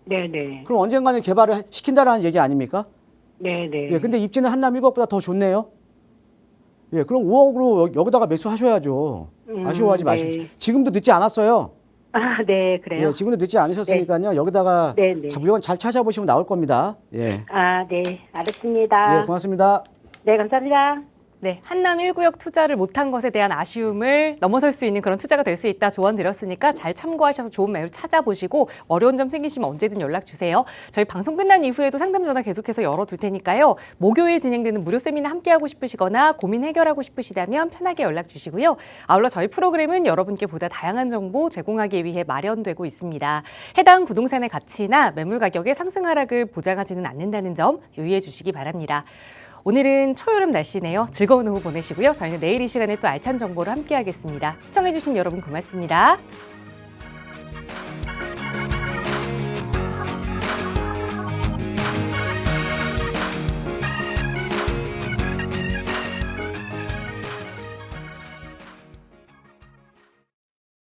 Speaker 5: 네네.
Speaker 2: 그럼 언젠가는 개발을 시킨다라는 얘기 아닙니까?
Speaker 5: 네네.
Speaker 2: 예, 근데 입지는 한남 1억보다 더 좋네요. 예, 그럼 5억으로 여기다가 매수하셔야죠. 아쉬워하지 마시고.
Speaker 5: 네.
Speaker 2: 지금도 늦지 않았어요.
Speaker 5: 아, 네, 그래요.
Speaker 2: 예, 지금도 늦지 않으셨으니까요. 여기다가
Speaker 5: 네, 네.
Speaker 2: 물건 잘 찾아보시면 나올 겁니다. 예.
Speaker 5: 아, 네, 알았습니다.
Speaker 2: 예, 고맙습니다.
Speaker 5: 네, 감사합니다.
Speaker 1: 네, 한남 1구역 투자를 못한 것에 대한 아쉬움을 넘어설 수 있는 그런 투자가 될 수 있다 조언 드렸으니까 잘 참고하셔서 좋은 매물 찾아보시고 어려운 점 생기시면 언제든 연락 주세요. 저희 방송 끝난 이후에도 상담 전화 계속해서 열어둘 테니까요. 목요일 진행되는 무료 세미나 함께하고 싶으시거나 고민 해결하고 싶으시다면 편하게 연락 주시고요. 아울러 저희 프로그램은 여러분께 보다 다양한 정보 제공하기 위해 마련되고 있습니다. 해당 부동산의 가치나 매물 가격의 상승 하락을 보장하지는 않는다는 점 유의해 주시기 바랍니다. 오늘은 초여름 날씨네요. 즐거운 오후 보내시고요. 저희는 내일 이 시간에 또 알찬 정보로 함께하겠습니다. 시청해주신 여러분 고맙습니다.